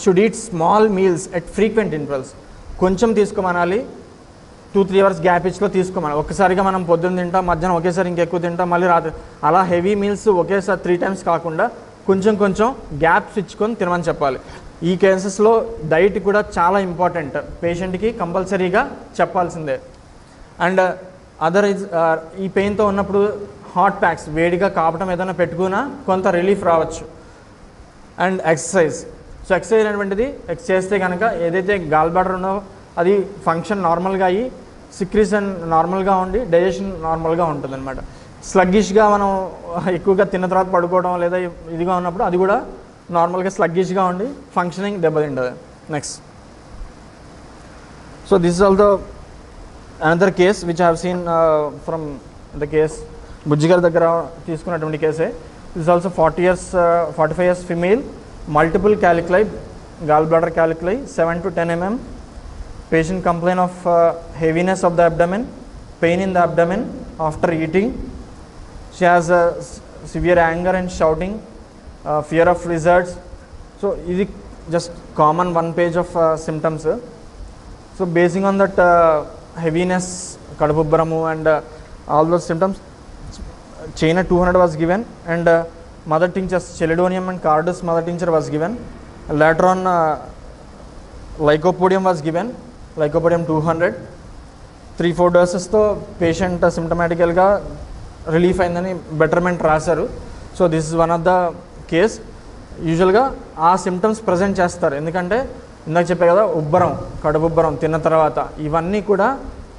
should eat small meals at frequent intervals. కొంచెం తీసుకోమనాలి, 2-3 అవర్స్ గ్యాప్ ఇచ్లో తీసుకోమనాలి. ఒక్కసారిగా మనం పొద్దున్న తింటాం, మధ్యాహ్నం ఒకేసారి ఇంకెక్కువ తింటాం, మళ్ళీ రాత్రి అలా హెవీ మీల్స్ ఒకేసారి 3 టైమ్స్ కాకుండా కొంచెం కొంచెం గ్యాప్స్ ఇచ్చుకొని తినమని చెప్పాలి. ఈ కేసెస్లో డైట్ కూడా చాలా ఇంపార్టెంట్, పేషెంట్కి కంపల్సరీగా చెప్పాల్సిందే. అండ్ ఈ పెయిన్తో ఉన్నప్పుడు హాట్ ప్యాక్స్, వేడిగా కాపటం ఏదైనా పెట్టుకున్నా కొంత రిలీఫ్ రావచ్చు. And exercise. సో ఎక్సర్సైజ్ అనేటువంటిది చేస్తే కనుక ఏదైతే గాల్ బ్లాడర్ ఉన్నో అది ఫంక్షన్ నార్మల్గా అయ్యి సిక్రీషన్ నార్మల్గా ఉండి డైజెషన్ నార్మల్గా ఉంటుంది అనమాట. స్లగ్గిష్గా మనం ఎక్కువగా తిన్న తర్వాత పడుకోవడం లేదా ఇదిగా ఉన్నప్పుడు అది కూడా నార్మల్గా స్లగ్గిష్గా ఉండి ఫంక్షనింగ్ దెబ్బతింటుంది. Next so this is also another case which I have seen from the case Bujji గారి దగ్గర తీసుకున్నటువంటి కేసే. This also 45 years female, multiple calculi, gall bladder calculi 7 to 10 mm. Patient complain of heaviness of the abdomen, pain in the abdomen after eating. She has severe anger and shouting, fear of lizards. So ఇది just common 1 page of symptoms. So basing on that heaviness, kadububbramu and all those symptoms, China 200 was given and mother tinctures Chelidonium and Cardus mother tincture was given. Later on Lycopodium was given, Lycopodium 200. 3-4 dosesతో patient సిమ్టమాటికల్గా relief అయిందని betterment రాశారు. So this is one of the case. యూజువల్గా ఆ symptoms present చేస్తారు, ఎందుకంటే ఇందాక చెప్పే కదా ఉబ్బరం, కడుపుబ్బరం తిన్న తర్వాత ఇవన్నీ కూడా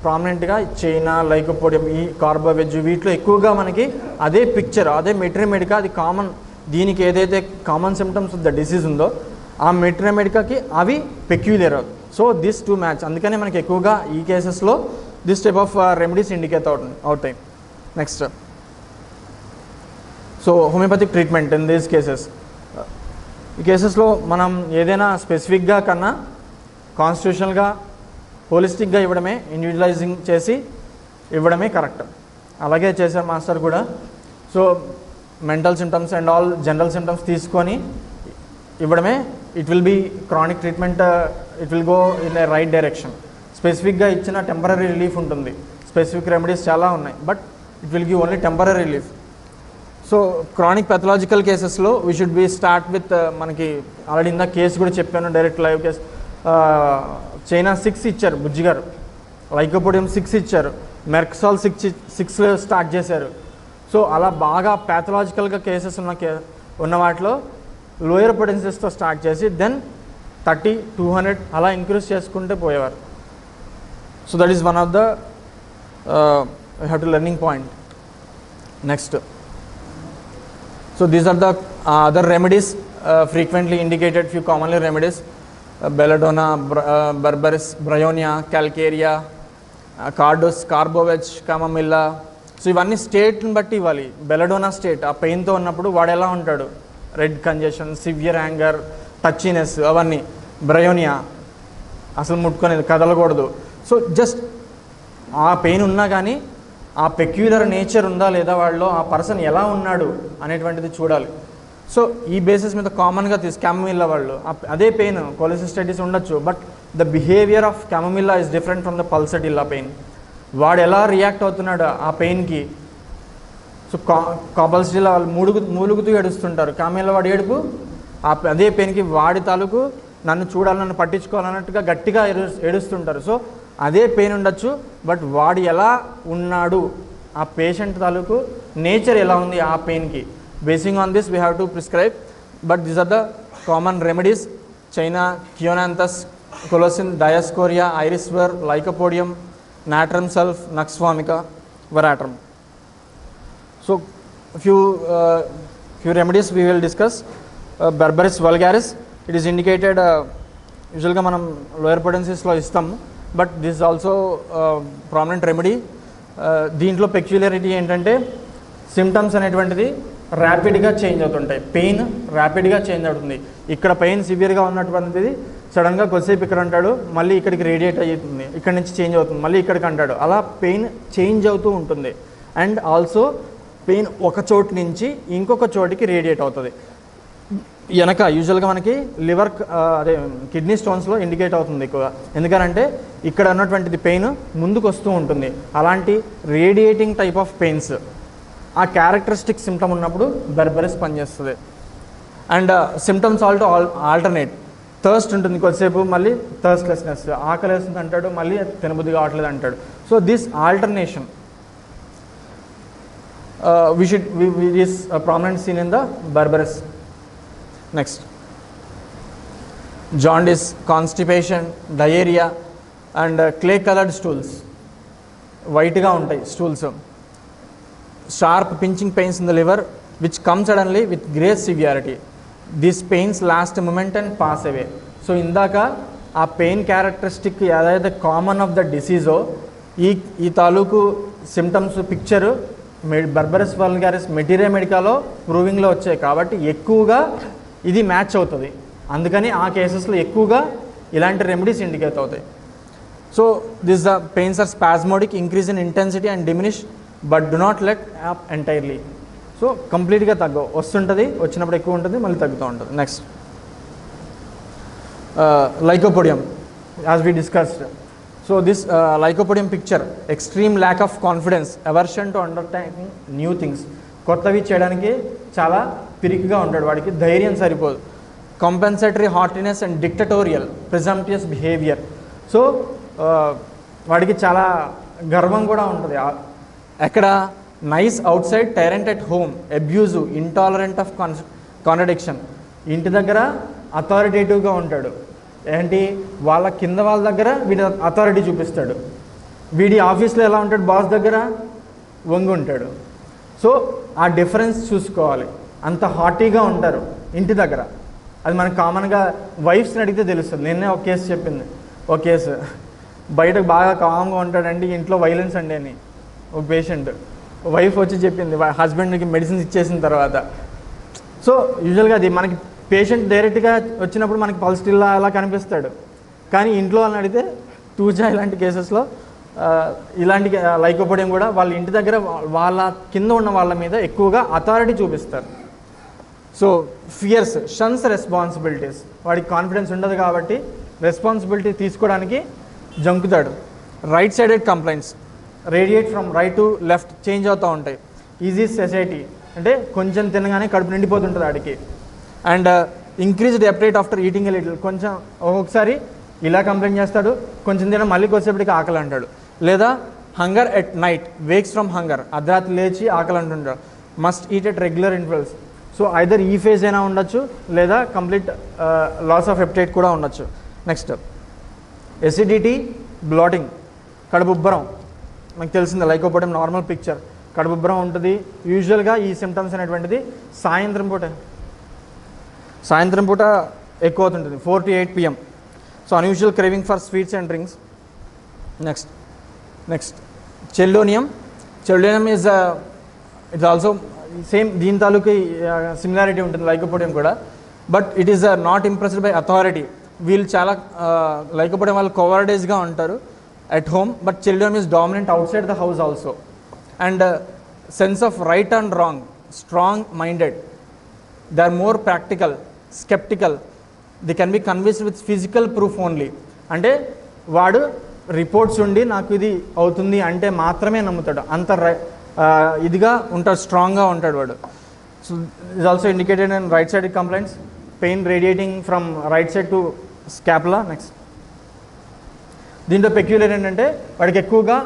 ప్రామినెంట్గా చైనా, లైకోపోడియం, ఈ కార్బోవెజ్ వీటిలో ఎక్కువగా మనకి అదే పిక్చర్, అదే మెట్రిమెడికా, అది కామన్. దీనికి ఏదైతే common symptoms of the disease ఉందో ఆ మెట్రిమెడికాకి అవి peculiar. So this two match, అందుకనే మనకి ఎక్కువగా ఈ కేసెస్లో this type of remedies indicate అవుతాయి. Next so homoeopathic treatment in these cases. ఈ కేసెస్లో మనం ఏదైనా స్పెసిఫిక్గా కన్నా కాన్స్టిట్యూషనల్గా హోలిస్టిక్గా ఇవ్వడమే, ఇండివిజువలైజింగ్ చేసి ఇవ్వడమే కరెక్ట్. అలాగే చేశారు మాస్టర్ కూడా. So mental symptoms and all general symptoms తీసుకొని ఇవ్వడమే. It will be chronic treatment, it will go in a right direction. స్పెసిఫిక్గా ఇచ్చిన టెంపరీ రిలీఫ్ ఉంటుంది, స్పెసిఫిక్ రెమెడీస్ చాలా ఉన్నాయి, but it will give only temporary relief. So chronic pathological కేసెస్లో we should be start with, మనకి already ఇందా case కూడా చెప్పాను, డైరెక్ట్ లైవ్ కేసు. చైనా 6 ఇచ్చారు బుజ్జి గారు, లైకోపోడియం 6 ఇచ్చారు, మెర్క్సాల్ 6 స్టార్ట్ చేశారు. సో అలా బాగా ప్యాథలాజికల్గా కేసెస్ ఉన్న వాటిలో లోయర్ పొటెన్సెస్తో స్టార్ట్ చేసి దెన్ 30, 200 అలా ఇంక్రీజ్ చేసుకుంటే పోయేవారు. So that is one of the we have to learning point. Next so these are the other remedies frequently indicated, few commonly remedies, belladonna, berberis, bryonia, calcarea, cardus, carbovec, chamomilla. So ఇవన్నీ స్టేట్ని బట్టి ఇవ్వాలి. Belladonna state, ఆ పెయిన్తో ఉన్నప్పుడు వాడు ఎలా ఉంటాడు, red congestion, severe anger, టచ్చింess, అవన్నీ. Bryonia అసలు ముట్టుకునేది, కదలకూడదు. సో జస్ట్ ఆ పెయిన్ ఉన్నా కానీ ఆ పెక్యులర్ నేచర్ ఉందా లేదా వాళ్ళలో, ఆ పర్సన్ ఎలా ఉన్నాడు అనేటువంటిది చూడాలి. సో ఈ బేసిస్ మీద కామన్గా క్యామమిల్లా వాళ్ళు అదే పెయిన్, కొలెసిస్టైటిస్ ఉండొచ్చు, but the behaviour of chamomilla is different from the pulsatilla pain. వాడు ఎలా రియాక్ట్ అవుతున్నాడు ఆ పెయిన్కి. సో కాపల్స్టిల్లా వాళ్ళు మూలుగుతూ ఏడుస్తుంటారు, క్యామమిల్లా వాడు ఏడుపు అదే పెయిన్కి వాడి తాలూకు నన్ను చూడాలి, నన్ను పట్టించుకోవాలన్నట్టుగా గట్టిగా ఏడుస్తుంటారు. సో అదే పెయిన్ ఉండొచ్చు, బట్ వాడు ఎలా ఉన్నాడు, ఆ పేషెంట్ తాలూకు నేచర్ ఎలా ఉంది ఆ పెయిన్కి, basing on this we have to prescribe. But these are the common remedies. China, chionanthus, colocynth, dioscorea, ఐరిస్వర్, lycopodium, natrum sulf, nux vomica, veratrum. So few remedies we will discuss. Berberis vulgaris, it is indicated usually manam lower potencies lo istam, but this is also prominent remedy. దీంట్లో peculiarity ఏంటంటే symptoms అనేటువంటిది ర్యాపిడ్గా change అవుతుంటాయి, pain ర్యాపిడ్గా change అవుతుంది. ఇక్కడ pain సివియర్గా ఉన్నటువంటిది సడన్గా కొద్దిసేపు ఇక్కడ అంటాడు, మళ్ళీ ఇక్కడికి రేడియేట్ అవుతుంది, ఇక్కడ నుంచి చేంజ్ అవుతుంది, మళ్ళీ ఇక్కడికి అంటాడు, అలా పెయిన్ చేంజ్ అవుతూ ఉంటుంది. అండ్ ఆల్సో పెయిన్ ఒక చోటు నుంచి ఇంకొక చోటికి రేడియేట్ అవుతుంది. వెనక యూజువల్గా మనకి లివర్ అదే కిడ్నీ స్టోన్స్లో ఇండికేట్ అవుతుంది ఎక్కువగా, ఎందుకనంటే ఇక్కడ ఉన్నటువంటిది పెయిన్ ముందుకు వస్తూ ఉంటుంది. అలాంటి రేడియేటింగ్ టైప్ ఆఫ్ పెయిన్స్ ఆ క్యారెక్టరిస్టిక్ సిమ్టమ్ ఉన్నప్పుడు బెర్బెరస్ పనిచేస్తుంది. And symptoms alternate. థర్స్ట్ ఉంటుంది కొద్దిసేపు, మళ్ళీ థర్స్ట్లెస్నెస్, ఆకలి వేస్తుంది అంటాడు, మళ్ళీ తినబుద్ధి కావట్లేదు అంటాడు. So this alternation is a prominent seen in the Berberis. Next, jaundice, constipation, diarrhea and clay colored stools, white ga untai stools. Sharp pinching pains in the liver which come suddenly with great severity. These pains last a moment and pass away. So indaka ఆ pain characteristic ఏదైతే common of the డిసీజో ఈ తాలూకు symptoms picture బెర్బెరస్ vulgaris materia మెడికాలో ప్రూవింగ్లో వచ్చాయి కాబట్టి ఎక్కువగా ఇది match అవుతుంది. అందుకని ఆ కేసెస్లో ఎక్కువగా ఇలాంటి రెమెడీస్ ఇండికేట్ అవుతాయి. So this the pains are spasmodic, increase in intensity and diminish but do not let up entirely. So కంప్లీట్గా తగ్గవు, వస్తుంటుంది, వచ్చినప్పుడు ఎక్కువ ఉంటుంది, మళ్ళీ తగ్గుతూ ఉంటుంది. Next lycopodium, as we discussed. So this lycopodium picture, extreme lack of confidence, aversion to undertaking new things. కొత్తవి చేయడానికి చాలా పిరికిగా ఉంటాడు, వాడికి ధైర్యం సరిపోదు. Compensatory haughtiness and dictatorial presumptuous behaviour. So వాడికి చాలా గర్వం కూడా ఉంటుంది. ఎక్కడ nice outside, tyrant at home, abusive, intolerant of contradiction. ఇంటి దగ్గర అథారిటేటివ్గా ఉంటాడు, ఏంటి వాళ్ళ కింద వాళ్ళ దగ్గర వీడి అథారిటీ చూపిస్తాడు. వీడి ఆఫీస్లో ఎలా ఉంటాడు, బాస్ దగ్గర వంగి ఉంటాడు. సో ఆ డిఫరెన్స్ చూసుకోవాలి. అంత హాటీగా ఉంటారు ఇంటి దగ్గర, అది మనకు కామన్గా వైఫ్స్ని అడిగితే తెలుస్తుంది. నిన్నే ఒక కేసు చెప్పింది, ఒక కేసు బయటకు బాగా కామ్గా ఉంటాడండి, ఇంట్లో వైలెన్స్ అండి అని ఒక పేషెంట్ వైఫ్ వచ్చి చెప్పింది హస్బెండ్కి మెడిసిన్స్ ఇచ్చేసిన తర్వాత. సో యూజువల్గా అది మనకి పేషెంట్ డైరెక్ట్గా వచ్చినప్పుడు మనకి పల్స్ స్టిల్లా అలా కనిపిస్తాడు, కానీ ఇంట్లో వాళ్ళని అడిగితే తూజా ఇలాంటి కేసెస్లో ఇలాంటి లైకోపోడియం కూడా వాళ్ళ ఇంటి దగ్గర వాళ్ళ కింద ఉన్న వాళ్ళ మీద ఎక్కువగా అథారిటీ చూపిస్తారు. సో ఫియర్స్, షన్స్ రెస్పాన్సిబిలిటీస్, వాడికి కాన్ఫిడెన్స్ ఉండదు కాబట్టి రెస్పాన్సిబిలిటీ తీసుకోవడానికి జంకుతాడు. Right sided complaints, radiate from right to left, change అవుతూ ఉంటాయి. ఈజీ సెసైటీ అంటే కొంచెం తినగానే కడుపు నిండిపోతుంటుంది వాడికి. And increased appetite after eating a little, కొంచెం ఒక్కొక్కసారి ఇలా కంప్లైంట్ చేస్తాడు, కొంచెం తిన మళ్ళీ కొద్దిసేపటికి ఆకలి అంటాడు. లేదా hunger at night, wakes from hunger, అర్ధరాత్రి లేచి ఆకలి అంటుంటాడు. Must eat at regular intervals. So either ఈ ఫేజ్ అయినా ఉండొచ్చు, లేదా కంప్లీట్ లాస్ ఆఫ్ ఎపటైట్ కూడా ఉండొచ్చు. నెక్స్ట్ ఎసిడిటీ, బ్లాటింగ్, కడుపుబ్బరం. మనకు తెలిసింది లైకోపోడియం నార్మల్ పిక్చర్, కడుపుబ్బరం ఉంటుంది. యూజువల్గా ఈ సిమ్టమ్స్ అనేటువంటిది సాయంత్రం పూట ఎక్కువ అవుతుంటుంది, 4 to 8 PM. So unusual craving for sweets and drinks. Next chelidonium is it's also same, దీని తాలూకు సిమిలారిటీ ఉంటుంది లైకోపోడియం కూడా, but it is not impressed by authority. వీళ్ళు చాలా లైకోపోడియం వాళ్ళు కోవర్డేజ్గా ఉంటారు at home, but children is dominant outside the house also. And sense of right and wrong, strong minded, they are more practical, skeptical, they can be convinced with physical proof only. అంటే వాడు reports ఉండి నాకు ఇది అవుతుంది అంటే మాత్రమే నమ్ముతాడు, అంత ఇదిగా ఉంటాడు, స్ట్రాంగ్గా ఉంటాడు వాడు. So is also indicated in right side complaints, pain radiating from right side to scapula. Next దీంట్లో పెక్యులర్ ఏంటంటే వాడికి ఎక్కువగా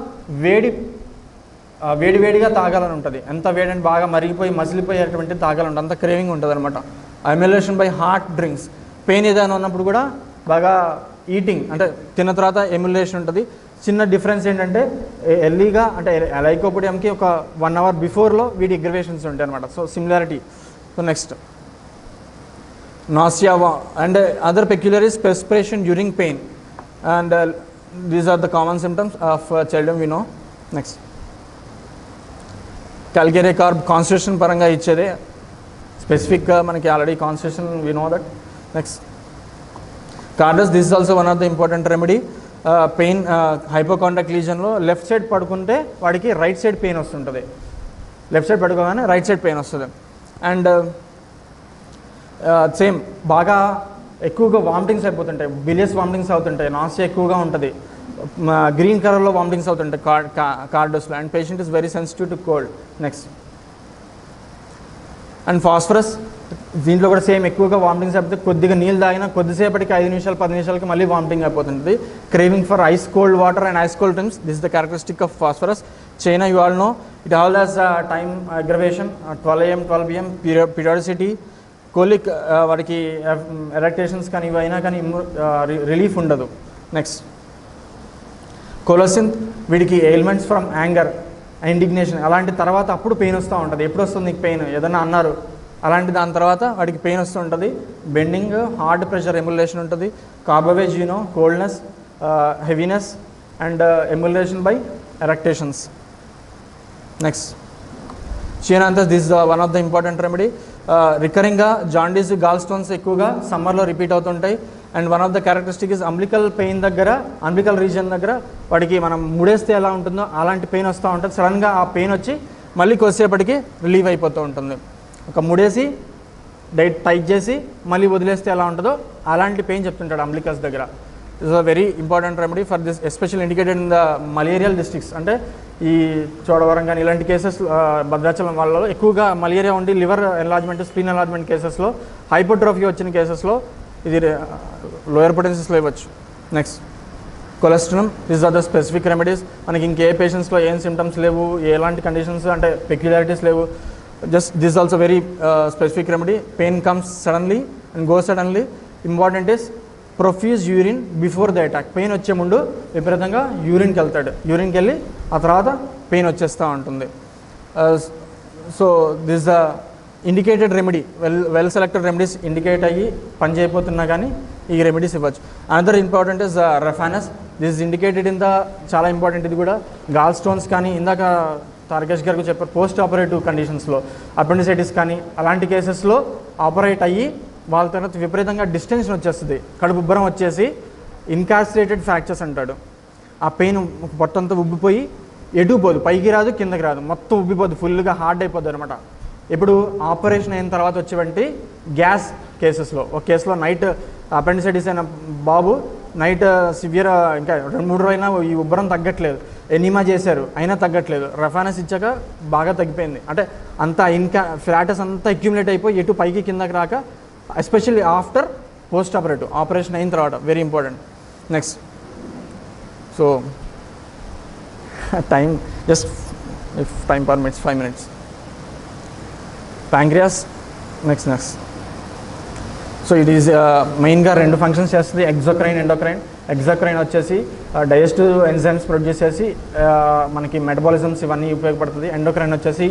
వేడిగా తాగాలని ఉంటుంది. ఎంత వేడంటే బాగా మరిగిపోయి మసిలిపోయేటువంటి తాగాలని ఉంటుంది, అంత క్రేవింగ్ ఉంటుంది అనమాట. Emulation by hot drinks, pain ఏదైనా ఉన్నప్పుడు కూడా బాగా ఈటింగ్ అంటే తిన్న తర్వాత ఎమ్యులేషన్ ఉంటుంది. చిన్న డిఫరెన్స్ ఏంటంటే ఎర్లీగా అంటే లైకోపోడియంకి ఒక 1 hour బిఫోర్లో వీడి అగ్రివేషన్స్ ఉంటాయి అనమాట. So similarity. So next nausea and other peculiar is perspiration during pain, and these are the common symptoms of children we know. Next calgary carb, constitution paranga ichede స్పెసిఫిక్గా మనకి already constitution we know that. Next carduus, this is also one of the important remedy. Pain hypochondriac లీజన్లో left side పడుకుంటే వాడికి right side pain వస్తుంటుంది, left side పడుకోగానే right side pain వస్తుంది. And same బాగా ఎక్కువగా వామిటింగ్స్ అయిపోతుంటాయి, బిలియస్ వామిటింగ్స్ అవుతుంటాయి, నాసియా ఎక్కువగా ఉంటుంది, గ్రీన్ కలర్లో వామిటింగ్స్ అవుతుంటాయి కార్డస్లో, and patient is very sensitive to cold. Next and phosphorus, దీంట్లో కూడా సేమ్ ఎక్కువగా వామిటింగ్స్ అయిపోతే కొద్దిగా నీళ్ళు తాగినా కొద్దిసేపటికి 5 నిమిషాలు 10 నిమిషాలకి మళ్ళీ వామిటింగ్ అయిపోతుంది. Craving for ice cold water and ice cold drinks, this the characteristic of phosphorus. China you all know it all has time aggravation 12 AM 12 PM periodicity. Colic వాడికి ఎరెక్టేషన్స్ కానీ ఇవైనా కానీ రిలీఫ్ ఉండదు. నెక్స్ట్ కోలోసిన్, వీడికి ailments from anger, indignation, అలాంటి తర్వాత అప్పుడు pain వస్తూ ఉంటుంది. ఎప్పుడు వస్తుంది నీకు పెయిన్, ఏదన్నా అన్నారు అలాంటి దాని తర్వాత వాడికి పెయిన్ వస్తూ ఉంటుంది. బెండింగ్, హార్ట్ ప్రెషర్ ఎమ్యులేషన్ ఉంటుంది, carbo veg coldness, heaviness and emulation by eructations. Next chionanthus, this one of the important remedy. రికరింగ్గా జాండీస్, గాల్ స్టోన్స్ ఎక్కువగా సమ్మర్లో రిపీట్ అవుతుంటాయి. And one of the characteristic is umbilical pain దగ్గర, umbilical region దగ్గర వాడికి మనం ముడేస్తే ఎలా ఉంటుందో అలాంటి పెయిన్ వస్తూ ఉంటుంది. సడన్గా ఆ పెయిన్ వచ్చి మళ్ళీ కొద్దిసేపటికి రిలీవ్ అయిపోతూ ఉంటుంది. ఒక ముడేసి టైట్ చేసి మళ్ళీ వదిలేస్తే ఎలా ఉంటుందో అలాంటి పెయిన్ చెప్తుంటాడు అంబ్లికస్ దగ్గర. Is a very important remedy for this, especial indicated in the malarial districts. అంటే ఈ చోడవరం కానీ ఇలాంటి కేసెస్, భద్రాచలం వాళ్ళలో ఎక్కువగా మలేరియా ఉండి లివర్ ఎన్లార్జ్మెంట్, స్ప్లీన్ ఎన్లార్జ్మెంట్ కేసెస్లో, హైపోట్రోఫీ వచ్చిన కేసెస్లో ఇది లోయర్ పొటెన్సీస్లో ఇవ్వచ్చు. Next cholesterol, this are the specific remedies. మనకి ఇంకే పేషెంట్స్లో ఏం సిమ్టమ్స్ లేవు, ఎలాంటి కండిషన్స్ అంటే పెక్యులారిటీస్ లేవు, just this also very specific remedy. Pain comes suddenly and go suddenly. Important is profuse urine before the attack. Pain వచ్చే ముందు విపరీతంగా యూరిన్కి వెళ్తాడు, యూరిన్కి వెళ్ళి ఆ తర్వాత పెయిన్ వచ్చేస్తూ ఉంటుంది. So this the indicated remedy, well selected remedies indicate అయ్యి పని చేయకపోతున్నా కానీ ఈ రెమెడీస్ ఇవ్వచ్చు. Another important is raphanus, this indicated in the, చాలా ఇంపార్టెంట్ ఇది కూడా, గాల్ స్టోన్స్ కానీ ఇందాక తారకేష్ గారికి చెప్పారు పోస్ట్ ఆపరేటివ్ కండిషన్స్లో, అపెండిసైటిస్ కానీ అలాంటి కేసెస్లో ఆపరేట్ అయ్యి వాళ్ళ తర్వాత విపరీతంగా డిస్టెన్షన్ వచ్చేస్తుంది, కడుపు ఉబ్బరం వచ్చేసి ఇన్కాస్ట్రేటెడ్ ఫ్రాక్చర్స్ అంటాడు. ఆ పెయిన్ పొట్టంతా ఉబ్బిపోయి ఎటు పోదు, పైకి రాదు కిందకి రాదు, మొత్తం ఉబ్బిపోదు, ఫుల్గా హార్డ్ అయిపోద్ది అనమాట. ఇప్పుడు ఆపరేషన్ అయిన తర్వాత వచ్చేవంటి గ్యాస్ కేసెస్లో, ఒక కేసులో నైట్ అపెండిసైటిస్ అయిన బాబు నైట్ సివియర్, ఇంకా 2-3 రోజులైనా ఈ ఉబ్బరం తగ్గట్లేదు, ఎనిమా చేశారు అయినా తగ్గట్లేదు, రఫానస్ ఇచ్చాక బాగా తగ్గిపోయింది. అంటే అంతా ఫ్లాటస్ అంతా అక్యుములేట్ అయిపోయి ఎటు పైకి కిందకి రాక, especially after post operative, operation అయిన తర్వాత very important. Next so time just if time permits 5 minutes. Pancreas next. So it is మెయిన్గా 2 ఫంక్షన్స్ చేస్తుంది, ఎగ్జోక్రైన్, ఎండోక్రైన్. ఎగ్జోక్రైన్ వచ్చేసి డైజెస్టివ్ ఎంజైమ్స్ ప్రొడ్యూస్ చేసి మనకి మెటబాలిజమ్స్ ఇవన్నీ ఉపయోగపడుతుంది. ఎండోక్రైన్ వచ్చేసి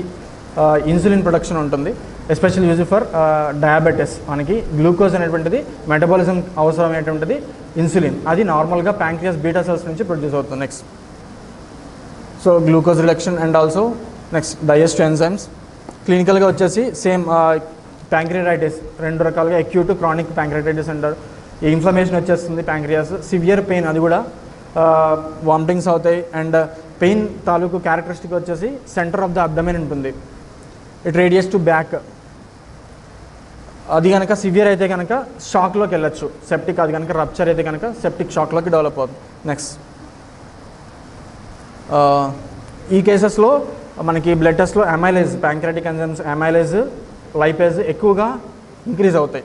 ఇన్సులిన్ ప్రొడక్షన్ ఉంటుంది, ఎస్పెషల్ యూజ్ ఫర్ డయాబెటీస్. మనకి గ్లూకోజ్ అనేటువంటిది మెటబాలిజం అవసరమైనటువంటిది ఇన్సులిన్, అది నార్మల్గా ప్యాంక్రియాస్ బీటా సెల్స్ నుంచి ప్రొడ్యూస్ అవుతుంది. Next so glucose reduction and also next digestive enzymes. క్లినికల్గా వచ్చేసి సేమ్ ప్యాంక్రియాటైటిస్ 2 రకాలుగా, అక్యూట్, క్రానిక్ ప్యాంక్రియాటైటిస్ అంటారు. ఈ ఇన్ఫ్లమేషన్ వచ్చేస్తుంది ప్యాంక్రియాస్, సివియర్ పెయిన్, అది కూడా వామిటింగ్స్ అవుతాయి. అండ్ పెయిన్ తాలూకు క్యారెక్టరిస్టిక్ వచ్చేసి సెంటర్ ఆఫ్ ద అబ్డమెన్ ఉంటుంది, ఇట్ రేడియస్ టు బ్యాక్. అది కనుక సివియర్ అయితే కనుక షాక్లోకి వెళ్ళచ్చు, సెప్టిక్, అది కనుక రప్చర్ అయితే కనుక సెప్టిక్ షాక్లోకి డెవలప్ అవుతుంది. నెక్స్ట్ ఈ కేసెస్లో మనకి బ్లడ్ టెస్ట్లో amylase, pancreatic enzymes amylase, lipase ఎక్కువగా ఇంక్రీజ్ అవుతాయి.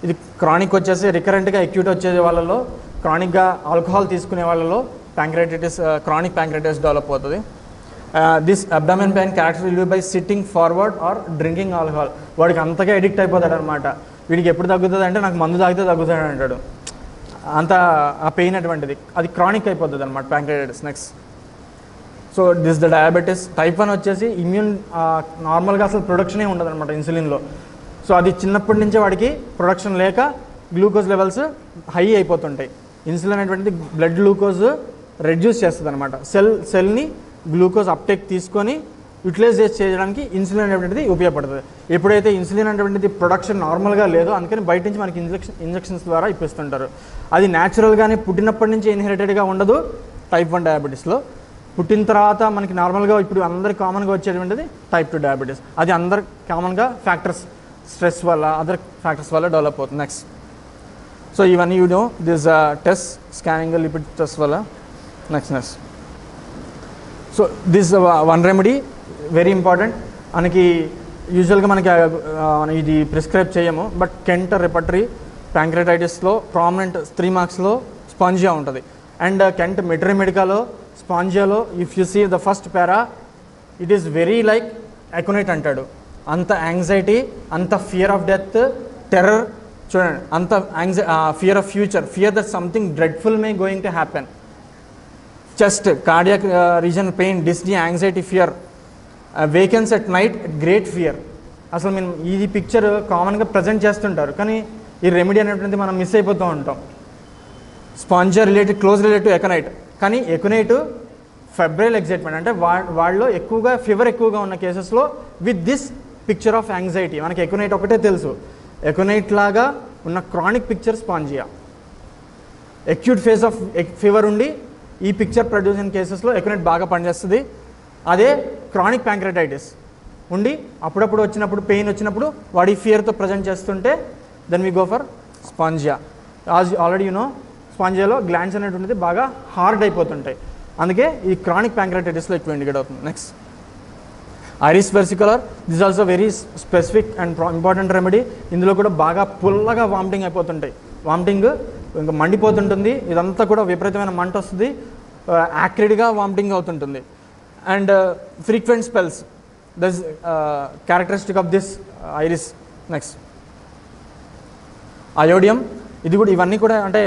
ఇది క్రానిక్ వచ్చేసి రికరెంట్గా అక్యూట్ వచ్చే వాళ్ళలో, క్రానిక్గా ఆల్కహాల్ తీసుకునే వాళ్ళలో ప్యాంక్రియాటైటిస్, క్రానిక్ ప్యాంక్రియాటైటిస్ డెవలప్ అవుతుంది. This abdomen pain character will be by sitting forward are drinking alcohol. వాడికి అంతగా ఎడిక్ట్ అయిపోతాడు అనమాట. వీడికి ఎప్పుడు తగ్గుతుంది అంటే నాకు మందు తాగితే తగ్గుతాడు అంటాడు, అంత ఆ పెయిన్ అటువంటిది, అది క్రానిక్ అయిపోతుంది అనమాట pancreatitis. Next so this the diabetes. Type 1 వచ్చేసి ఇమ్యూన్ నార్మల్గా అసలు ప్రొడక్షనే ఉండదు అనమాట ఇన్సులిన్లో. సో అది చిన్నప్పటి నుంచే వాడికి ప్రొడక్షన్ లేక గ్లూకోజ్ లెవెల్స్ హై అయిపోతుంటాయి. ఇన్సులిన్ అనేటువంటిది బ్లడ్ గ్లూకోజ్ రెడ్యూస్ చేస్తుంది అనమాట. సెల్ని గ్లూకోజ్ అప్టేక్ తీసుకొని యూటిలైజ్ చేయడానికి ఇన్సులిన్ అనేటువంటిది ఉపయోగపడుతుంది. ఎప్పుడైతే ఇన్సులిన్ అనేటువంటిది ప్రొడక్షన్ నార్మల్గా లేదో అందుకని బయట నుంచి మనకి ఇంజెక్షన్స్ ద్వారా ఇప్పిస్తుంటారు. అది న్యాచురల్గానే పుట్టినప్పటి నుంచి ఇన్హెరిటెడ్గా ఉండదు టైప్ 1 డయాబెటీస్లో. పుట్టిన తర్వాత మనకి నార్మల్గా ఇప్పుడు అందరికి కామన్గా వచ్చేటువంటిది టైప్ 2 డయాబెటీస్. అది అందరు కామన్గా ఫ్యాక్టర్స్ స్ట్రెస్ వల్ల అదర్ ఫ్యాక్టర్స్ వల్ల డెవలప్ అవుతుంది. నెక్స్ట్ సో ఇవన్నీ this test scanning lipid test వల్ల. Next so this one remedy very important. మనకి యూజువల్గా మనకి ఇది ప్రిస్క్రైబ్ చేయము, బట్ కెంట్ రెపటరీ ప్యాంక్రెటైటిస్లో ప్రామినెంట్ 3 మార్క్స్లో స్పాంజియా ఉంటుంది. అండ్ కెంట్ మెడికాలో స్పాంజియాలో if you see the first para it is very like aconite అంటాడు. అంత యాంగ్జైటీ, అంత ఫియర్ ఆఫ్ డెత్, టెర్రర్ చూడండి, అంత fear of future, fear that something dreadful May going to happen. Chest, cardiac reason pain, Disney, anxiety, fear, వేకెన్స్ at night, great fear. అసలు మేము ఈ picture కామన్గా present చేస్తుంటారు, కానీ ఈ రెమెడీ అనేటువంటిది మనం మిస్ అయిపోతూ ఉంటాం. Spongia close related to aconite, కానీ ఎకనైట్ ఫెబ్రైల్ ఎగ్జైట్మెంట్ అంటే వాళ్ళలో ఎక్కువగా ఫీవర్ ఎక్కువగా ఉన్న కేసెస్లో with this picture of anxiety. మనకి ఎకనైట్ ఒకటే తెలుసు, ఎకనైట్ లాగా ఉన్న chronic picture spongia. Acute phase of fever ఉండి ఈ పిక్చర్ ప్రొడ్యూస్ అయిన కేసెస్లో ఎకనైట్ బాగా పనిచేస్తుంది. అదే క్రానిక్ ప్యాంక్రెటైటిస్ ఉండి అప్పుడప్పుడు వచ్చినప్పుడు పెయిన్ వచ్చినప్పుడు వాడి ఫియర్తో ప్రజెంట్ చేస్తుంటే then we go for spongia. Already స్పాంజియాలో గ్లాండ్స్ అనేటువంటిది బాగా హార్డ్ అయిపోతుంటాయి, అందుకే ఈ క్రానిక్ ప్యాంక్రెటైటిస్లో ఎక్కువ ఇండికేట్ అవుతుంది. Next iris versicolor, this also very specific and important remedy. ఇందులో కూడా బాగా పుల్లగా వామిటింగ్ అయిపోతుంటాయి, వామిటింగ్ ఇంకా మండిపోతుంటుంది, ఇదంతా కూడా విపరీతమైన మంట వస్తుంది, యాక్రిడ్గా వామిటింగ్ అవుతుంటుంది. And frequent spells, thus characteristic of this iris. Next iodium, ఇది కూడా ఇవన్నీ కూడా అంటే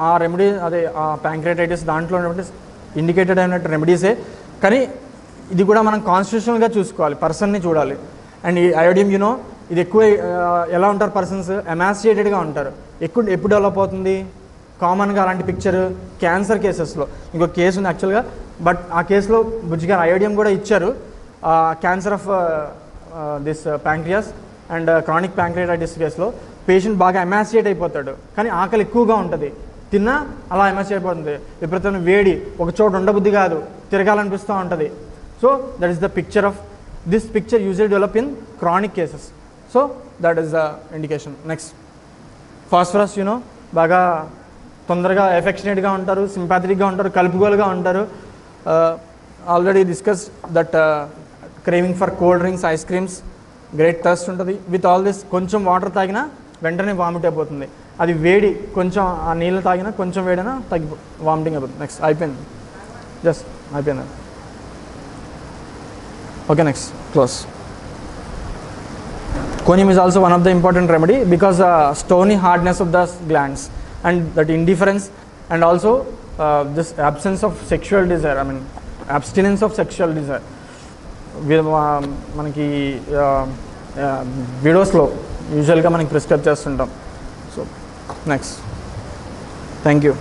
ఆ రెమెడీ అదే ఆ ప్యాంక్రెటైటిస్ దాంట్లో ఇండికేటెడ్ అయినట్టు రెమెడీసే, కానీ ఇది కూడా మనం కాన్స్టిట్యూషనల్గా చూసుకోవాలి, పర్సన్ని చూడాలి. అండ్ ఈ అయోడియం ఇది ఎక్కువ ఎలా ఉంటారు పర్సన్స్, ఎమాసియేటెడ్గా ఉంటారు. ఎప్పుడు డెవలప్ అవుతుంది కామన్గా అలాంటి పిక్చర్ క్యాన్సర్ కేసెస్లో. ఇంకో కేసు ఉంది యాక్చువల్గా, బట్ ఆ కేసులో బుజ్జిగారు అయోడియం కూడా ఇచ్చారు. Cancer of this pancreas and chronic pancreatitis కేసులో పేషెంట్ బాగా ఎమాసియేట్ అయిపోతాడు, కానీ ఆకలి ఎక్కువగా ఉంటుంది, తిన్నా అలా ఎమాసియేట్ అయిపోతుంది, విపరీతమైన వేడి, ఒక చోట ఉండబుద్ధి కాదు, తిరగాలనిపిస్తూ ఉంటుంది. So that is the picture of this picture usually develop in chronic cases. So that is the indication. Next phosphorus బాగా తొందరగా ఎఫెక్షనేట్గా ఉంటారు, సింపాథెటిక్గా ఉంటారు, కలుపుగోలుగా ఉంటారు. Already discuss that craving for cold drinks, ice creams, great thirst ఉంటుంది. With all this కొంచెం water తాగినా వెంటనే vomit అయిపోతుంది, అది వేడి కొంచెం ఆ నీళ్ళు తాగినా కొంచెం వేడైనా వామిటింగ్ అయిపోతుంది. నెక్స్ట్ అయిపోయింది, జస్ట్ అయిపోయింది. Okay, next close. Conium is also one of the important remedy because stony hardness of the glands and that indifference and also this absence of sexual desire, I mean abstinence of sexual desire. మనకి వీడియోస్లో యూజువల్గా మనకి prescribe చేస్తుంటాం. So next, thank you.